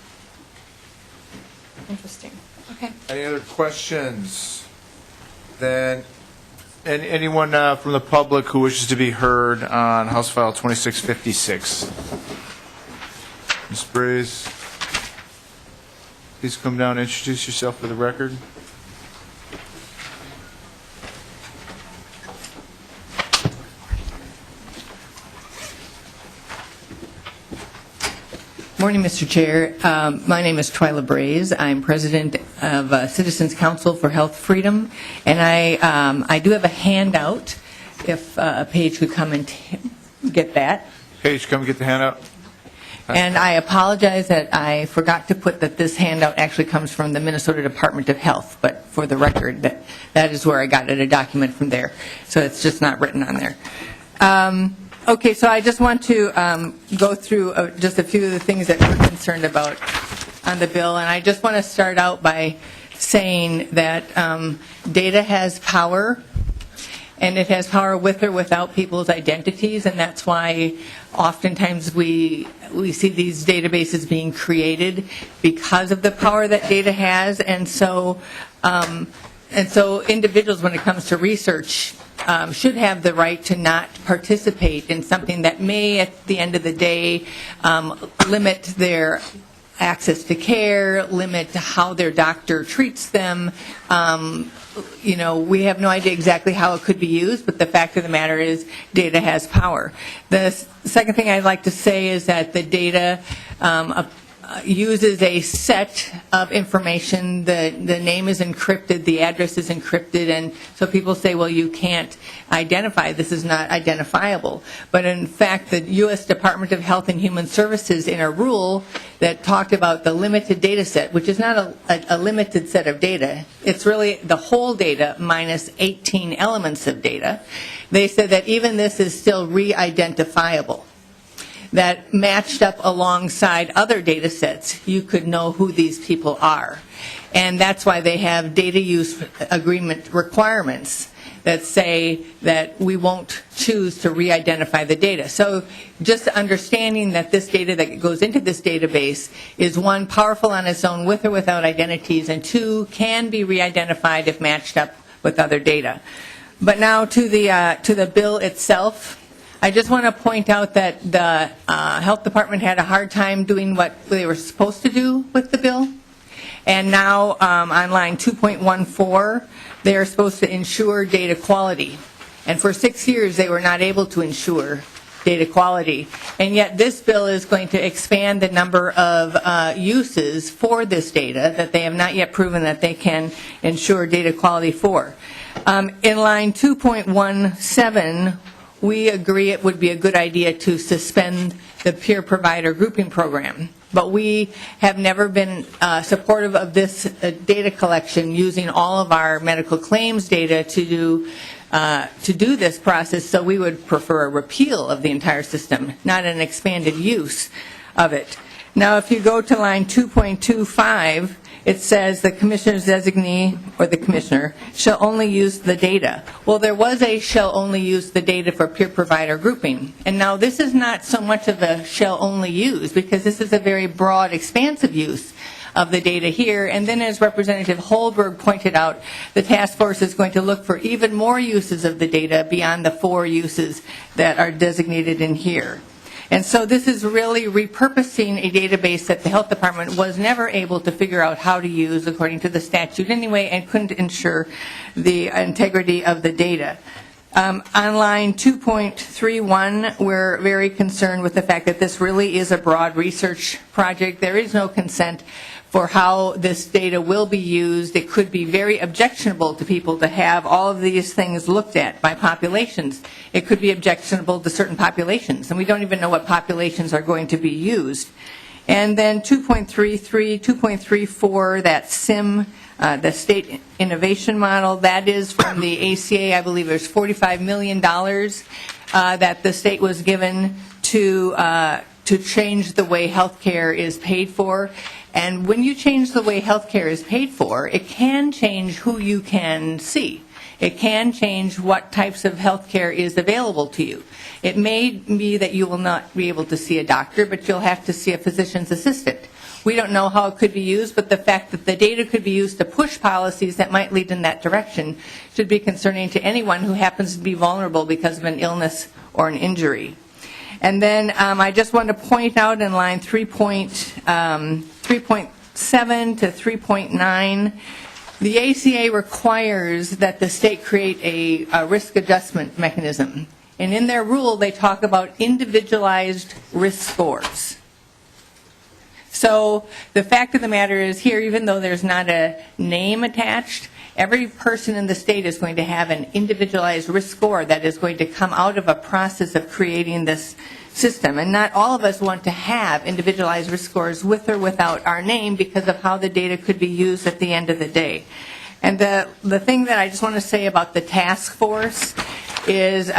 Interesting. Okay. Any other questions? Then, anyone from the public who wishes to be heard on House File 2656? Ms. Braze, please come down and introduce yourself for the record. Morning, Mr. Chair. My name is Twyla Braze. I'm president of Citizens Council for Health Freedom, and I do have a handout. If Paige could come and get that. Paige, come get the handout. And I apologize that I forgot to put that this handout actually comes from the Minnesota Department of Health, but for the record, that is where I got it, a document from there. So it's just not written on there. Okay, so I just want to go through just a few of the things that we're concerned about on the bill, and I just want to start out by saying that data has power, and it has power with or without people's identities, and that's why oftentimes we see these databases being created because of the power that data has, and so individuals, when it comes to research, should have the right to not participate in something that may, at the end of the day, limit their access to care, limit how their doctor treats them. We have no idea exactly how it could be used, but the fact of the matter is data has power. The second thing I'd like to say is that the data uses a set of information. The name is encrypted, the address is encrypted, and so people say, well, you can't identify, this is not identifiable. But in fact, the U.S. Department of Health and Human Services, in a rule that talked about the limited data set, which is not a limited set of data, it's really the whole data minus 18 elements of data, they said that even this is still re-identifiable. That matched up alongside other data sets, you could know who these people are. And that's why they have data use agreement requirements that say that we won't choose to re-identify the data. So just understanding that this data that goes into this database is, one, powerful on its own with or without identities, and two, can be re-identified if matched up with other data. But now to the bill itself. I just want to point out that the Health Department had a hard time doing what they were supposed to do with the bill. And now on line 2.14, they are supposed to ensure data quality. And for 6 years, they were not able to ensure data quality. And yet this bill is going to expand the number of uses for this data that they have not yet proven that they can ensure data quality for. In line 2.17, we agree it would be a good idea to suspend the peer provider grouping program. But we have never been supportive of this data collection using all of our medical claims data to do this process, so we would prefer a repeal of the entire system, not an expanded use of it. Now, if you go to line 2.25, it says the commissioner's designee, or the commissioner, shall only use the data. Well, there was a shall only use the data for peer provider grouping. And now this is not so much of a shall only use, because this is a very broad, expansive use of the data here. And then, as Representative Holberg pointed out, the task force is going to look for even more uses of the data beyond the 4 uses that are designated in here. And so this is really repurposing a database that the Health Department was never able to figure out how to use according to the statute anyway, and couldn't ensure the integrity of the data. On line 2.31, we're very concerned with the fact that this really is a broad research project. There is no consent for how this data will be used. It could be very objectionable to people to have all of these things looked at by populations. It could be objectionable to certain populations, and we don't even know what populations are going to be used. And then 2.33, 2.34, that SIM, the State Innovation Model, that is from the ACA. I believe there's $45 million that the state was given to change the way health care is paid for. And when you change the way health care is paid for, it can change who you can see. It can change what types of health care is available to you. It may be that you will not be able to see a doctor, but you'll have to see a physician's assistant. We don't know how it could be used, but the fact that the data could be used to push policies that might lead in that direction should be concerning to anyone who happens to be vulnerable because of an illness or an injury. And then I just want to point out in line 3.7 to 3.9, the ACA requires that the state create a risk adjustment mechanism. And in their rule, they talk about individualized risk scores. So the fact of the matter is here, even though there's not a name attached, every person in the state is going to have an individualized risk score that is going to come out of a process of creating this system. And not all of us want to have individualized risk scores with or without our name because of how the data could be used at the end of the day. And the thing that I just want to say about the task force is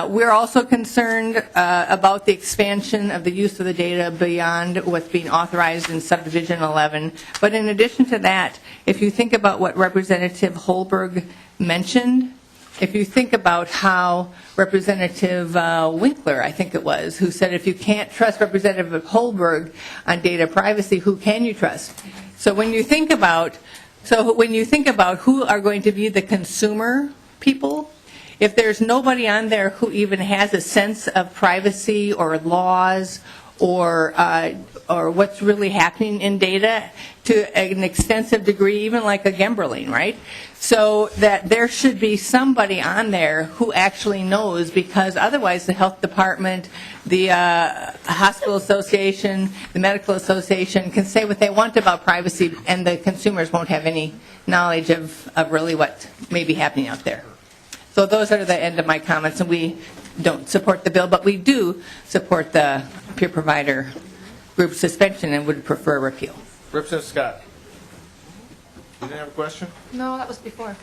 we're also concerned about the expansion of the use of the data beyond what's being authorized in Subdivision 11. But in addition to that, if you think about what Representative Holberg mentioned, if you think about how Representative Winkler, I think it was, who said if you can't trust Representative Holberg on data privacy, who can you trust? So when you think about who are going to be the consumer people, if there's nobody on there who even has a sense of privacy or laws or what's really happening in data to an extensive degree, even like a Gemberling, right? So that there should be somebody on there who actually knows, because otherwise the health department, the hospital association, the medical association can say what they want about privacy, and the consumers won't have any knowledge of really what may be happening out there. So those are the end of my comments, and we don't support the bill, but we do support the peer provider group suspension and would prefer repeal. Representative Scott. You didn't have a question? No, that was before.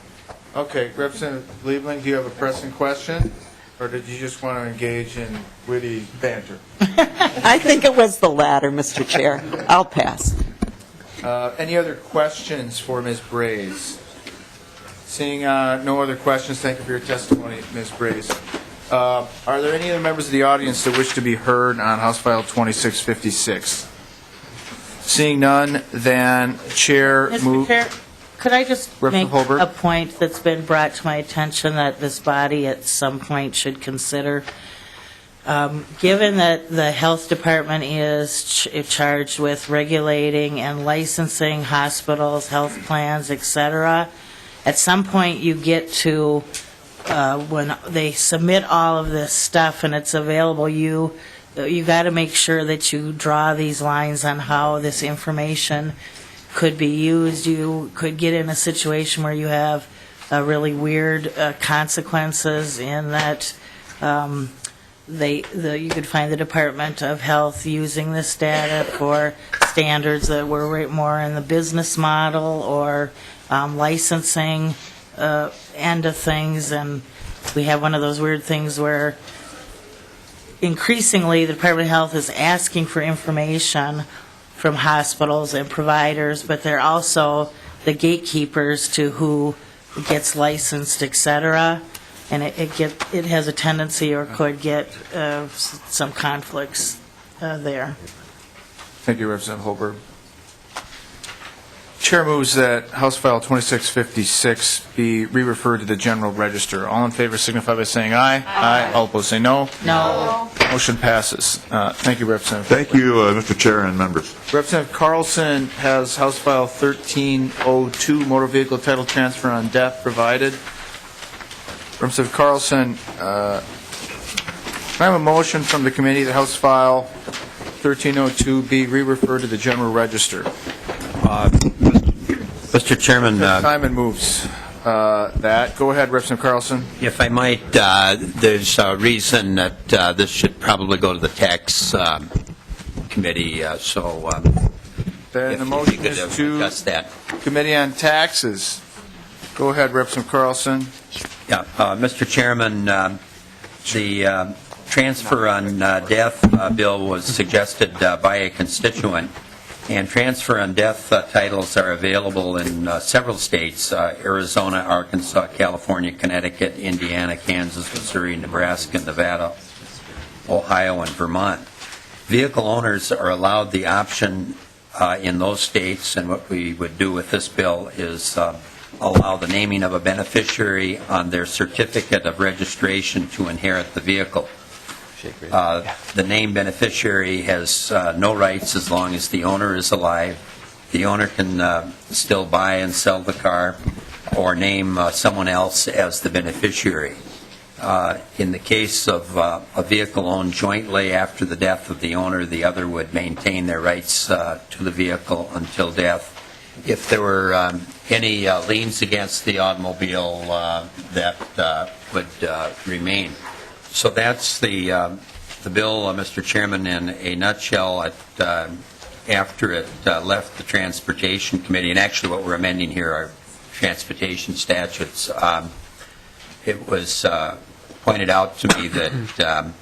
Okay, Representative Liebling, do you have a pressing question? Or did you just want to engage in witty banter? I think it was the latter, Mr. Chair. I'll pass. Any other questions for Ms. Braze? Seeing no other questions, thank you for your testimony, Ms. Braze. Are there any other members of the audience that wish to be heard on House File 2656? Seeing none, then Chair Mr. Chair, could I just make Holberg? a point that's been brought to my attention that this body at some point should consider? Given that the health department is charged with regulating and licensing hospitals, health plans, et cetera, at some point you get to when they submit all of this stuff and it's available, you got to make sure that you draw these lines on how this information could be used. You could get in a situation where you have really weird consequences in that you could find the Department of Health using this data for standards that were more in the business model or licensing end of things, and we have one of those weird things where increasingly the Department of Health is asking for information from hospitals and providers, but they're also the gatekeepers to who gets licensed, et cetera, and it has a tendency or could get some conflicts there. Thank you, Representative Holberg. Chair moves that House File 2656 be re-referred to the General Register. All in favor signify by saying aye. Aye. All opposed say no. No. Motion passes. Thank you, Representative. Thank you, Mr. Chair and members. Representative Carlson has House File 1302, motor vehicle title transfer on death provided. Representative Carlson, I have a motion from the committee that House File 1302 be re-referred to the General Register. Mr. Chairman, Simon moves that. Go ahead, Representative Carlson. if I might, there's a reason that this should probably go to the tax committee, so Then if the you motion could is to adjust that. Committee on Taxes. Go ahead, Representative Carlson. Yeah, Mr. Chairman, the transfer on death bill was suggested by a constituent, and transfer on death titles are available in several states, Arizona, Arkansas, California, Connecticut, Indiana, Kansas, Missouri, Nebraska, Nevada, Ohio, and Vermont. Vehicle owners are allowed the option in those states, and what we would do with this bill is allow the naming of a beneficiary on their certificate of registration to inherit the vehicle. The named beneficiary has no rights as long as the owner is alive. The owner can still buy and sell the car or name someone else as the beneficiary. In the case of a vehicle owned jointly after the death of the owner, the other would maintain their rights to the vehicle until death. If there were any liens against the automobile, that would remain. So that's the bill, Mr. Chairman, in a nutshell. After it left the Transportation Committee, and actually what we're amending here are transportation statutes, it was pointed out to me that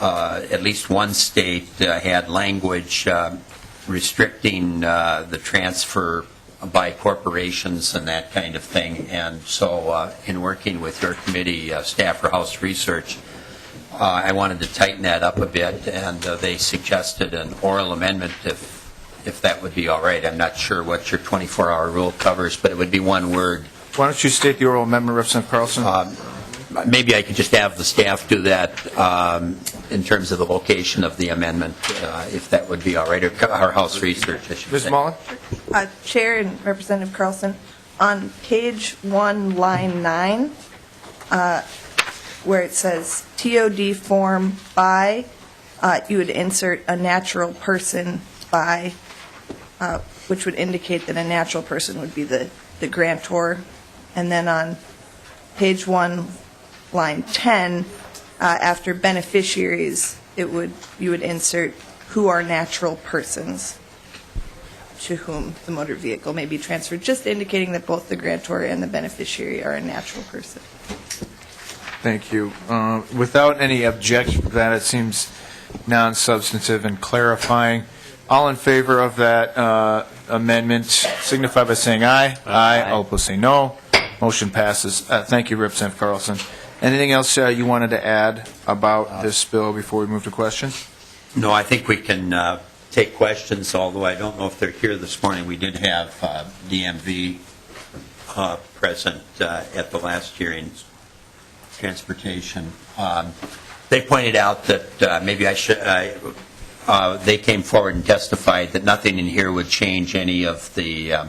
at least one state had language restricting the transfer by corporations and that kind of thing. And so in working with your committee, staff for House Research, I wanted to tighten that up a bit, and they suggested an oral amendment if that would be all right. I'm not sure what your 24-hour rule covers, but it would be one word. Why don't you state the oral amendment, Representative Carlson? Maybe I could just have the staff do that in terms of the location of the amendment, if that would be all right, or our House Research, I should Ms. say. Mullen? Chair and Representative Carlson, on page 1, line 9, where it says TOD form by, you would insert a natural person by, which would indicate that a natural person would be the grantor. And then on page 1, line 10, after beneficiaries, you would insert who are natural persons to whom the motor vehicle may be transferred, just indicating that both the grantor and the beneficiary are a natural person. Thank you. Without any objection to that, it seems non-substantive and clarifying. All in favor of that amendment signify by saying aye. Aye. All opposed say no. Motion passes. Thank you, Representative Carlson. Anything else you wanted to add about this bill before we move to questions? No, I think we can take questions, although I don't know if they're here this morning. We did have DMV present at the last hearing, transportation. They pointed out that maybe I should, they came forward and testified that nothing in here would change any of the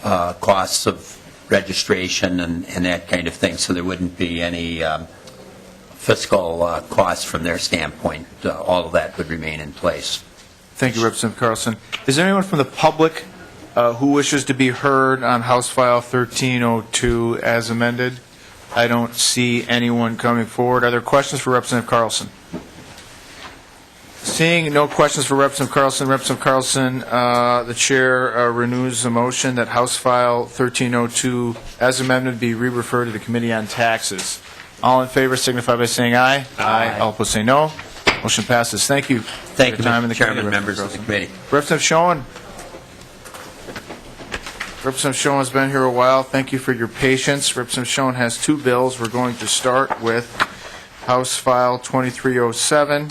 costs of registration and that kind of thing, so there wouldn't be any fiscal costs from their standpoint. All of that would remain in place. Thank you, Representative Carlson. Is there anyone from the public who wishes to be heard on House File 1302 as amended? I don't see anyone coming forward. Are there questions for Representative Carlson? Seeing no questions for Representative Carlson, the chair renews the motion that House File 1302 as amended be re-referred to the Committee on Taxes. All in favor signify by saying aye. Aye. All opposed say no. Motion passes. Thank you. Thank you, Mr. Chairman, members of the committee. Representative Schoen. Representative Schoen has been here a while. Thank you for your patience. Representative Schoen has two bills. We're going to start with House File 2307,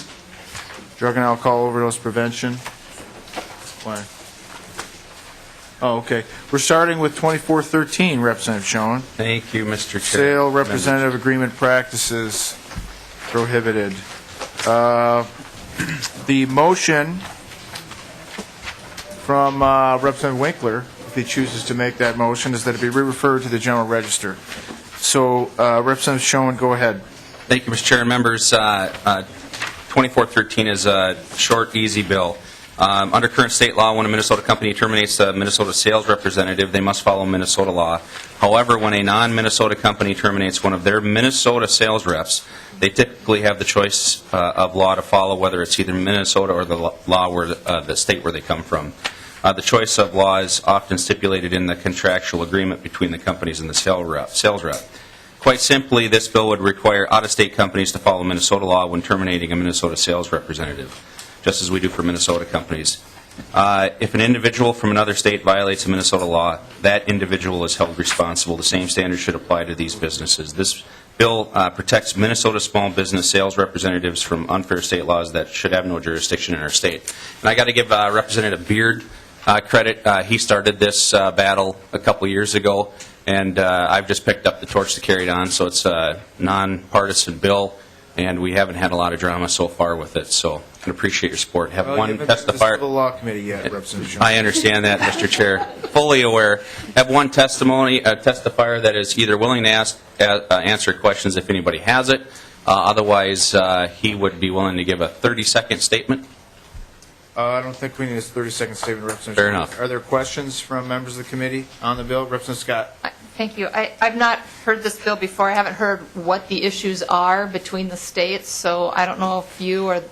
Drug and Alcohol Overdose Prevention. Why? Oh, okay. We're starting with 2413, Representative Schoen. Thank you, Mr. Chair. Sale Representative Agreement Practices Prohibited. The motion from Representative Winkler, if he chooses to make that motion, is that it be re-referred to the General Register. So, Representative Schoen, go ahead. Thank you, Mr. Chair. Members, 2413 is a short, easy bill. Under current state law, when a Minnesota company terminates a Minnesota sales representative, they must follow Minnesota law. However, when a non-Minnesota company terminates one of their Minnesota sales reps, they typically have the choice of law to follow, whether it's either Minnesota or the law where the state where they come from. The choice of law is often stipulated in the contractual agreement between the companies and the sales rep. Quite simply, this bill would require out-of-state companies to follow Minnesota law when terminating a Minnesota sales representative, just as we do for Minnesota companies. If an individual from another state violates a Minnesota law, that individual is held responsible. The same standards should apply to these businesses. This bill protects Minnesota small business sales representatives from unfair state laws that should have no jurisdiction in our state. And I got to give Representative Beard credit. He started this battle a couple years ago, and I've just picked up the torch to carry it on. So it's a nonpartisan bill, and we haven't had a lot of drama so far with it. So I can appreciate your support. Have one testifier. The law committee yet, Representative Schoen. I understand that, Mr. Chair. Fully aware. Have one testifier that is either willing to answer questions if anybody has it. Otherwise, he would be willing to give a 30-second statement. I don't think we need a 30-second statement, Representative. Fair enough. Are there questions from members of the committee on the bill? Representative Scott. Thank you. I've not heard this bill before. I haven't heard what the issues are between the states, so I don't know if you or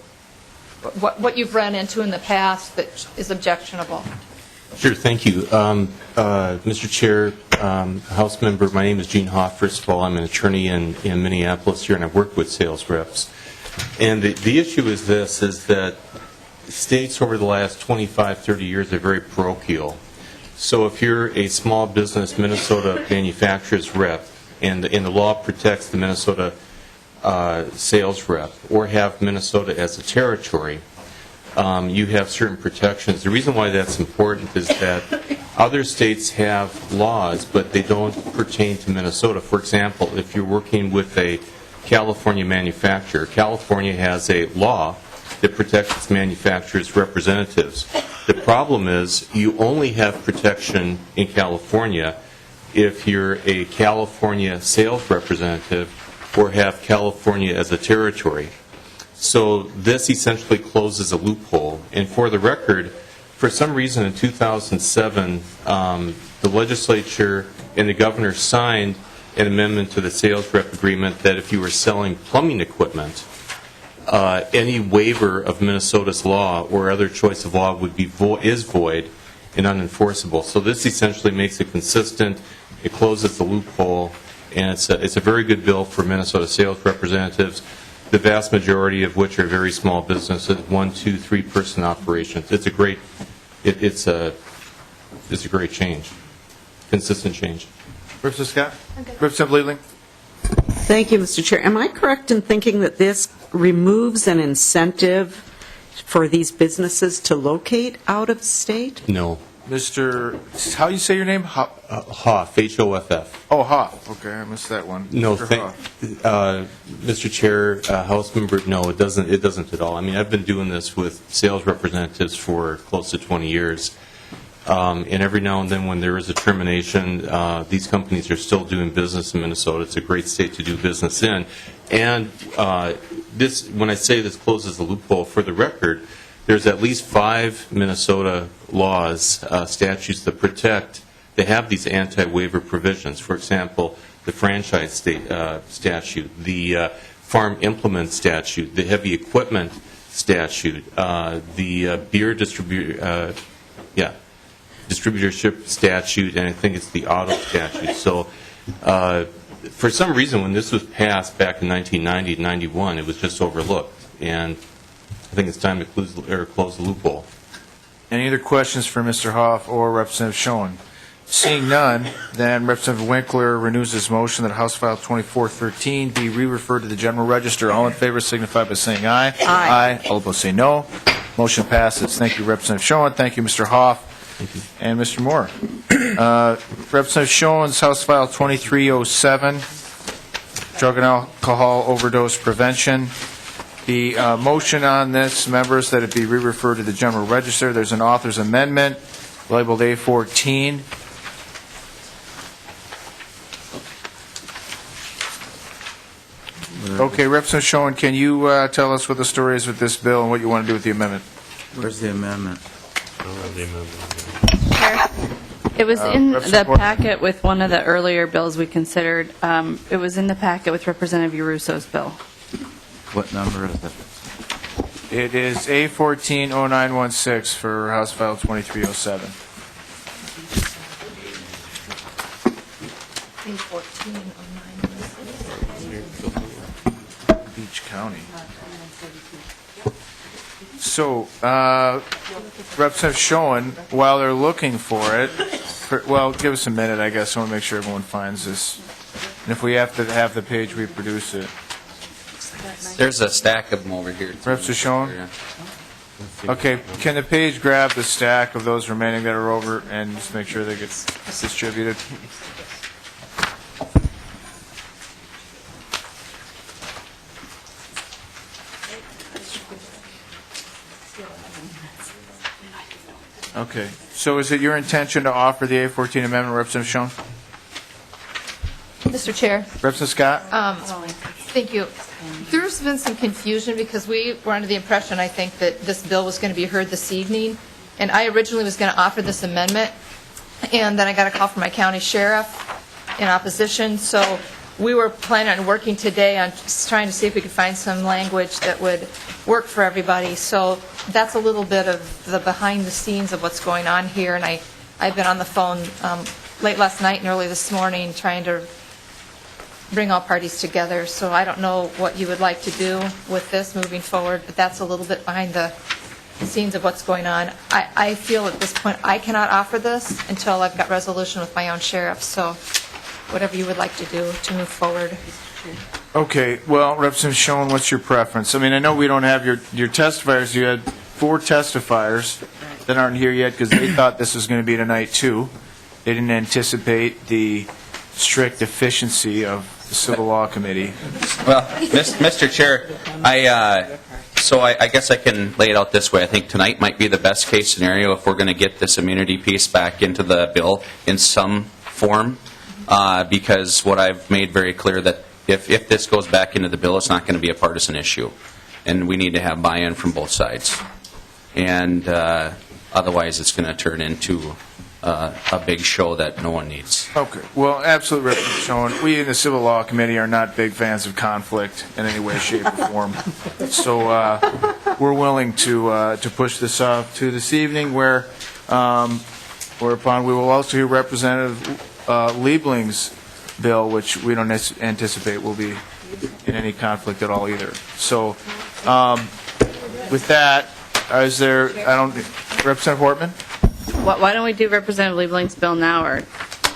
what you've run into in the past that is objectionable. Sure, thank you. Mr. Chair, House member, my name is Gene Hoff. First of all, I'm an attorney in Minneapolis here, and I've worked with sales reps. And the issue is this, is that states over the last 25, 30 years are very parochial. So if you're a small business Minnesota manufacturer's rep, and the law protects the Minnesota sales rep, or have Minnesota as a territory, you have certain protections. The reason why that's important is that other states have laws, but they don't pertain to Minnesota. For example, if you're working with a California manufacturer, California has a law that protects its manufacturers' representatives. The problem is you only have protection in California if you're a California sales representative or have California as a territory. So this essentially closes a loophole. And for the record, for some reason in 2007, the legislature and the governor signed an amendment to the sales rep agreement that if you were selling plumbing equipment, any waiver of Minnesota's law or other choice of law would be is void and unenforceable. So this essentially makes it consistent. It closes the loophole, and it's a very good bill for Minnesota sales representatives, the vast majority of which are very small businesses, 1, 2, 3 person operations. It's a great change, consistent change. Representative Scott? Representative Leland? Thank you, Mr. Chair. Am I correct in thinking that this removes an incentive for these businesses to locate out of state? No. Mr. How you say your name? Hoff, H-O-F-F. Oh, Hoff. Okay, I missed that one. No, Mr. Hoff. Mr. Chair, House Member, no, it doesn't at all. I mean, I've been doing this with sales representatives for close to 20 years. And every now and then when there is a termination, these companies are still doing business in Minnesota. It's a great state to do business in. And when I say this closes the loophole, for the record, there's at least 5 Minnesota laws, statutes that protect, they have these anti-waiver provisions. For example, the franchise statute, the farm implement statute, the heavy equipment statute, the beer distributorship statute, and I think it's the auto statute. So for some reason, when this was passed back in 1990 and 91, it was just overlooked. And I think it's time to close the loophole. Any other questions for Mr. Hoff or Representative Schoen? Seeing none, then Representative Winkler renews his motion that House File 2413 be re-referred to the General Register. All in favor signify by saying aye. Aye. All opposed say no. Motion passes. Thank you, Representative Schoen. Thank you, Mr. Hoff. And Mr. Moore. Representative Schoen's House File 2307, Drug and Alcohol Overdose Prevention. The motion on this, members, that it be re-referred to the General Register. There's an author's amendment labeled A14. Okay, Representative Schoen, can you tell us what the story is with this bill and what you want to do with the amendment? Where's the amendment? It was in the Representative Porter. packet with one of the earlier bills we considered. It was in the packet with Representative Yarusso's bill. What number is it? It is A140916 for House File 2307. Beach County. So, Representative Schoen, while they're looking for it, well, give us a minute, I guess. I want to make sure everyone finds this. And if we have to have the page, we produce it. There's a stack of them over here. Representative Schoen? Okay, can the page grab the stack of those remaining that are over and just make sure they get distributed? Okay, so is it your intention to offer the A14 amendment, Representative Schoen? Mr. Chair. Representative Scott? Thank you. There's been some confusion because we were under the impression, I think, that this bill was going to be heard this evening, and I originally was going to offer this amendment, and then I got a call from my county sheriff in opposition, so we were planning on working today on trying to see if we could find some language that would work for everybody. So that's a little bit of the behind the scenes of what's going on here, and I've been on the phone late last night and early this morning trying to bring all parties together. So I don't know what you would like to do with this moving forward, but that's a little bit behind the scenes of what's going on. I feel at this point I cannot offer this until I've got resolution with my own sheriff, so whatever you would like to do to move forward. Okay, well, Representative Schoen, what's your preference? I mean, I know we don't have your testifiers. You had 4 testifiers that aren't here yet because they thought this was going to be tonight, too. They didn't anticipate the strict efficiency of the Civil Law Committee. Well, Mr. Chair, I guess I can lay it out this way. I think tonight might be the best case scenario if we're going to get this immunity piece back into the bill in some form, because what I've made very clear that if this goes back into the bill, it's not going to be a partisan issue, and we need to have buy-in from both sides. And otherwise, it's going to turn into a big show that no one needs. Okay, well, absolutely, Representative Schoen. We in the Civil Law Committee are not big fans of conflict in any way, shape, or form. So we're willing to push this off to this evening, whereupon we will also hear Representative Liebling's bill, which we don't anticipate will be in any conflict at all either. So with that, is there, Representative Hortman? Why don't we do Representative Liebling's bill now, or,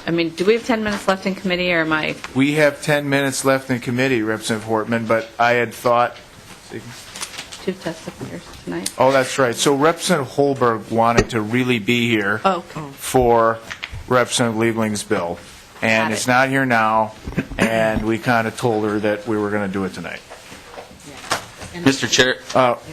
I mean, do we have 10 minutes left in committee, or am I? We have 10 minutes left in committee, Representative Hortman, but I had thought... 2 testifiers tonight. Oh, that's right. So Representative Holberg wanted to really be here for Representative Liebling's bill, and it's not here now, and we kind of told her that we were going to do it tonight. Mr. Chair,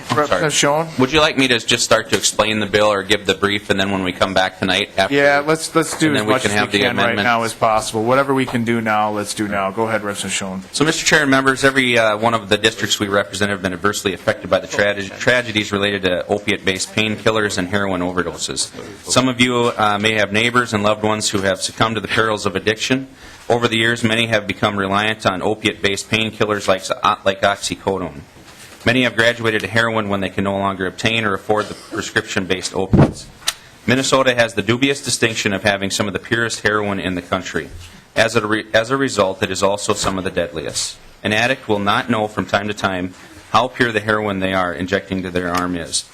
Representative Schoen? would you like me to just start to explain the bill or give the brief, and then when we come back tonight after? Yeah, let's do and as then we much can as have we the can right amendment. now as possible. Whatever we can do now, let's do now. Go ahead, Representative Schoen. So, Mr. Chair and members, every one of the districts we represent have been adversely affected by the tragedies related to opiate-based painkillers and heroin overdoses. Some of you may have neighbors and loved ones who have succumbed to the perils of addiction. Over the years, many have become reliant on opiate-based painkillers like oxycodone. Many have graduated to heroin when they can no longer obtain or afford the prescription-based opiates. Minnesota has the dubious distinction of having some of the purest heroin in the country. As a result, it is also some of the deadliest. An addict will not know from time to time how pure the heroin they are injecting to their arm is.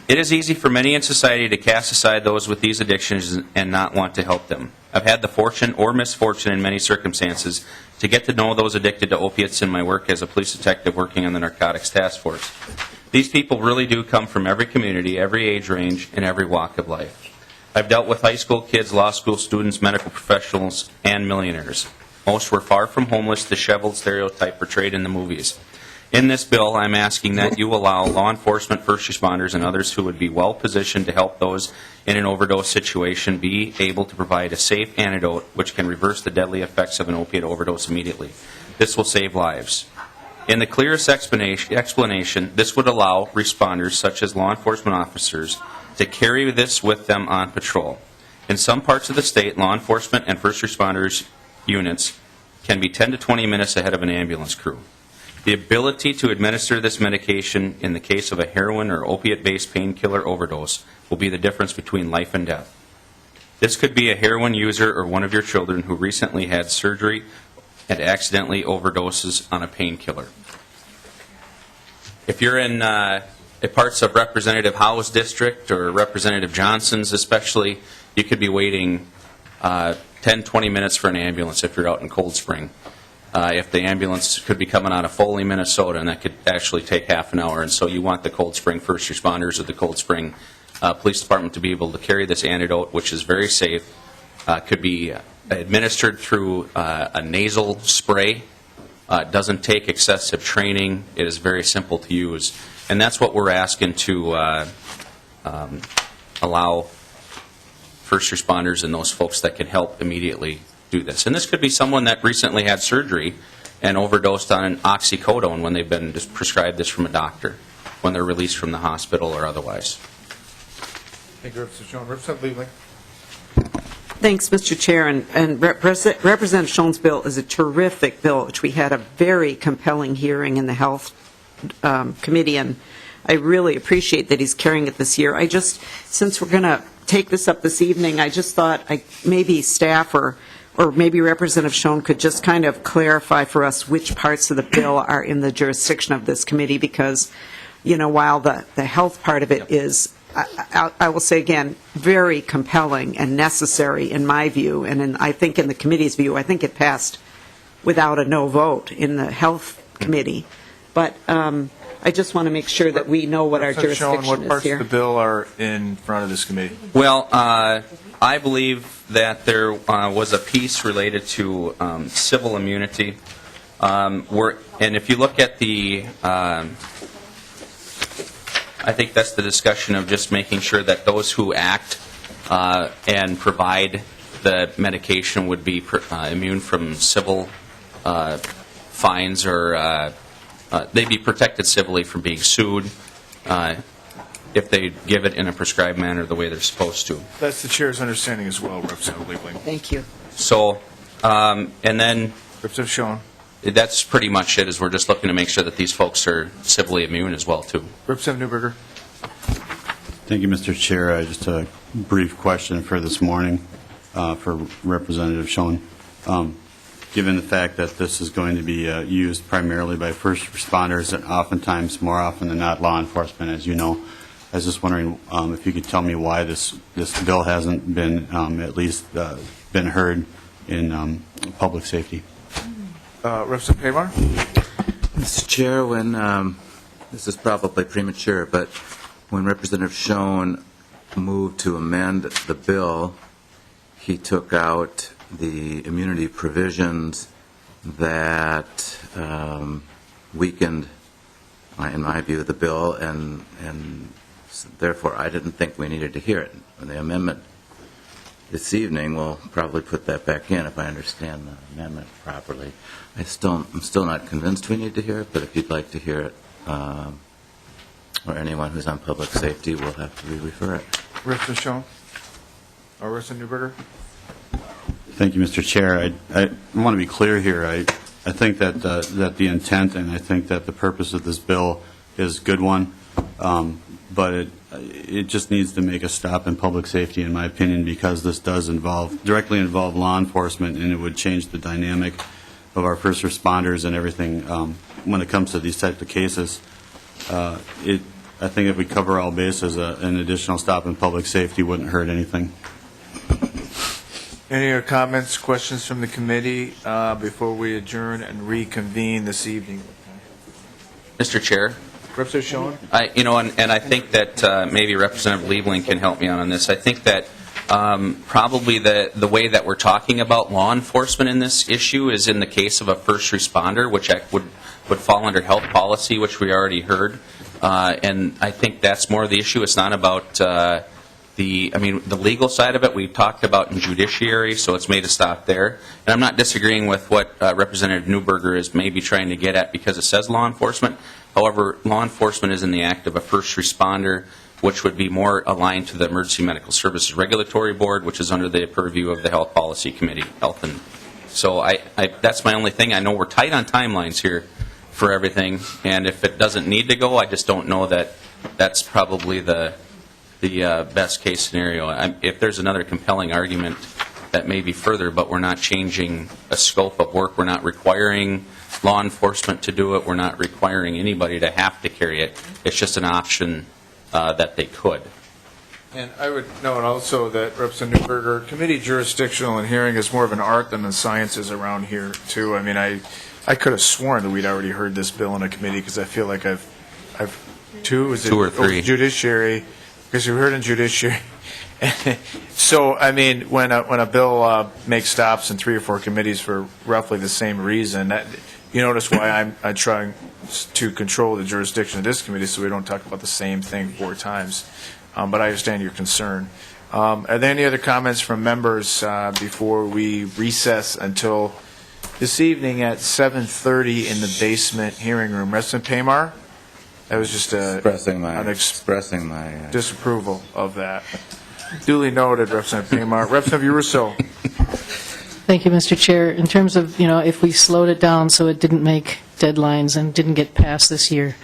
It is easy for many in society to cast aside those with these addictions and not want to help them. I've had the fortune or misfortune in many circumstances to get to know those addicted to opiates in my work as a police detective working on the Narcotics Task Force. These people really do come from every community, every age range, and every walk of life. I've dealt with high school kids, law school students, medical professionals, and millionaires. Most were far from homeless, disheveled stereotype portrayed in the movies. In this bill, I'm asking that you allow law enforcement, first responders, and others who would be well-positioned to help those in an overdose situation be able to provide a safe antidote which can reverse the deadly effects of an opiate overdose immediately. This will save lives. In the clearest explanation, this would allow responders, such as law enforcement officers, to carry this with them on patrol. In some parts of the state, law enforcement and first responders units can be 10 to 20 minutes ahead of an ambulance crew. The ability to administer this medication in the case of a heroin or opiate-based painkiller overdose will be the difference between life and death. This could be a heroin user or one of your children who recently had surgery and accidentally overdoses on a painkiller. If you're in parts of Representative Howe's district or Representative Johnson's especially, you could be waiting 10, 20 minutes for an ambulance if you're out in Cold Spring. If the ambulance could be coming out of Foley, Minnesota, and that could actually take half an hour. And so you want the Cold Spring first responders or the Cold Spring Police Department to be able to carry this antidote, which is very safe. Could be administered through a nasal spray. It doesn't take excessive training. It is very simple to use. And that's what we're asking to allow first responders and those folks that can help immediately do this. And this could be someone that recently had surgery and overdosed on an oxycodone when they've been prescribed this from a doctor, when they're released from the hospital or otherwise. Thank you, Representative Schoen. Representative Liebling. Thanks, Mr. Chair. And Representative Schoen's bill is a terrific bill, which we had a very compelling hearing in the Health Committee, and I really appreciate that he's carrying it this year. Since we're going to take this up this evening, I just thought maybe staff or maybe Representative Schoen could just kind of clarify for us which parts of the bill are in the jurisdiction of this committee, because while the health part of it is, I will say again, very compelling and necessary in my view, and I think in the committee's view, I think it passed without a no vote in the health committee. But I just want to make sure that we know what our jurisdiction is here. What parts of the bill are in front of this committee? Well, I believe that there was a piece related to civil immunity. And if you look at the, I think that's the discussion of just making sure that those who act and provide the medication would be immune from civil fines, or they'd be protected civilly from being sued if they give it in a prescribed manner the way they're supposed to. That's the chair's understanding as well, Representative Liebling. Thank you. So, and then Representative Schoen. that's pretty much it, is we're just looking to make sure that these folks are civilly immune as well, too. Representative Newberger. Thank you, Mr. Chair. Just a brief question for this morning for Representative Schoen. Given the fact that this is going to be used primarily by first responders and oftentimes, more often than not, law enforcement, as you know, I was just wondering if you could tell me why this bill hasn't been at least been heard in public safety. Representative Pamar. Mr. Chair, when this is probably premature, but when Representative Schoen moved to amend the bill, he took out the immunity provisions that weakened, in my view, the bill, and therefore I didn't think we needed to hear it. And the amendment this evening will probably put that back in, if I understand the amendment properly. I'm still not convinced we need to hear it, but if you'd like to hear it, or anyone who's on public safety will have to re-refer it. Representative Schoen. Or Representative Newberger. Thank you, Mr. Chair. I want to be clear here. I think that the intent and I think that the purpose of this bill is a good one, but it just needs to make a stop in public safety, in my opinion, because this does directly involve law enforcement, and it would change the dynamic of our first responders and everything when it comes to these types of cases. I think if we cover all bases, an additional stop in public safety wouldn't hurt anything. Any other comments, questions from the committee before we adjourn and reconvene this evening? Mr. Chair. Representative Schoen. And I think that maybe Representative Liebling can help me out on this. I think that probably the way that we're talking about law enforcement in this issue is in the case of a first responder, which would fall under health policy, which we already heard. And I think that's more of the issue. It's not about the legal side of it. We've talked about in judiciary, so it's made a stop there. And I'm not disagreeing with what Representative Newberger is maybe trying to get at because it says law enforcement. However, law enforcement is in the act of a first responder, which would be more aligned to the Emergency Medical Services Regulatory Board, which is under the purview of the Health Policy Committee. So that's my only thing. I know we're tight on timelines here for everything, and if it doesn't need to go, I just don't know that that's probably the best case scenario. If there's another compelling argument, that may be further, but we're not changing a scope of work. We're not requiring law enforcement to do it. We're not requiring anybody to have to carry it. It's just an option that they could. And I would note also that Representative Newberger, committee jurisdictional and hearing is more of an art than the sciences around here, too. I mean, I could have sworn that we'd already heard this bill in a committee because I feel like I've two or three judiciary, because we heard in judiciary. So, I mean, when a bill makes stops in 3 or 4 committees for roughly the same reason, you notice why I'm trying to control the jurisdiction of this committee so we don't talk about the same thing 4 times. But I understand your concern. Are there any other comments from members before we recess until this evening at 7:30 in the basement hearing room? Representative Pamar? That was just expressing my disapproval of that. Duly noted, Representative Pamar. Representative Yarusso. Thank you, Mr. Chair. In terms of, if we slowed it down so it didn't make deadlines and didn't get passed this year,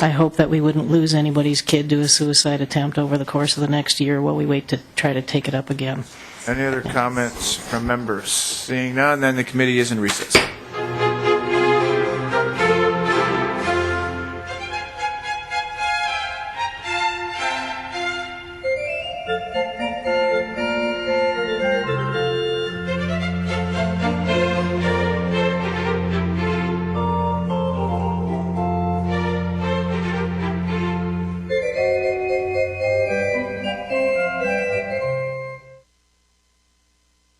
I hope that we wouldn't lose anybody's kid to a suicide attempt over the course of the next year while we wait to try to take it up again. Any other comments from members? Seeing none, then the committee is in recess.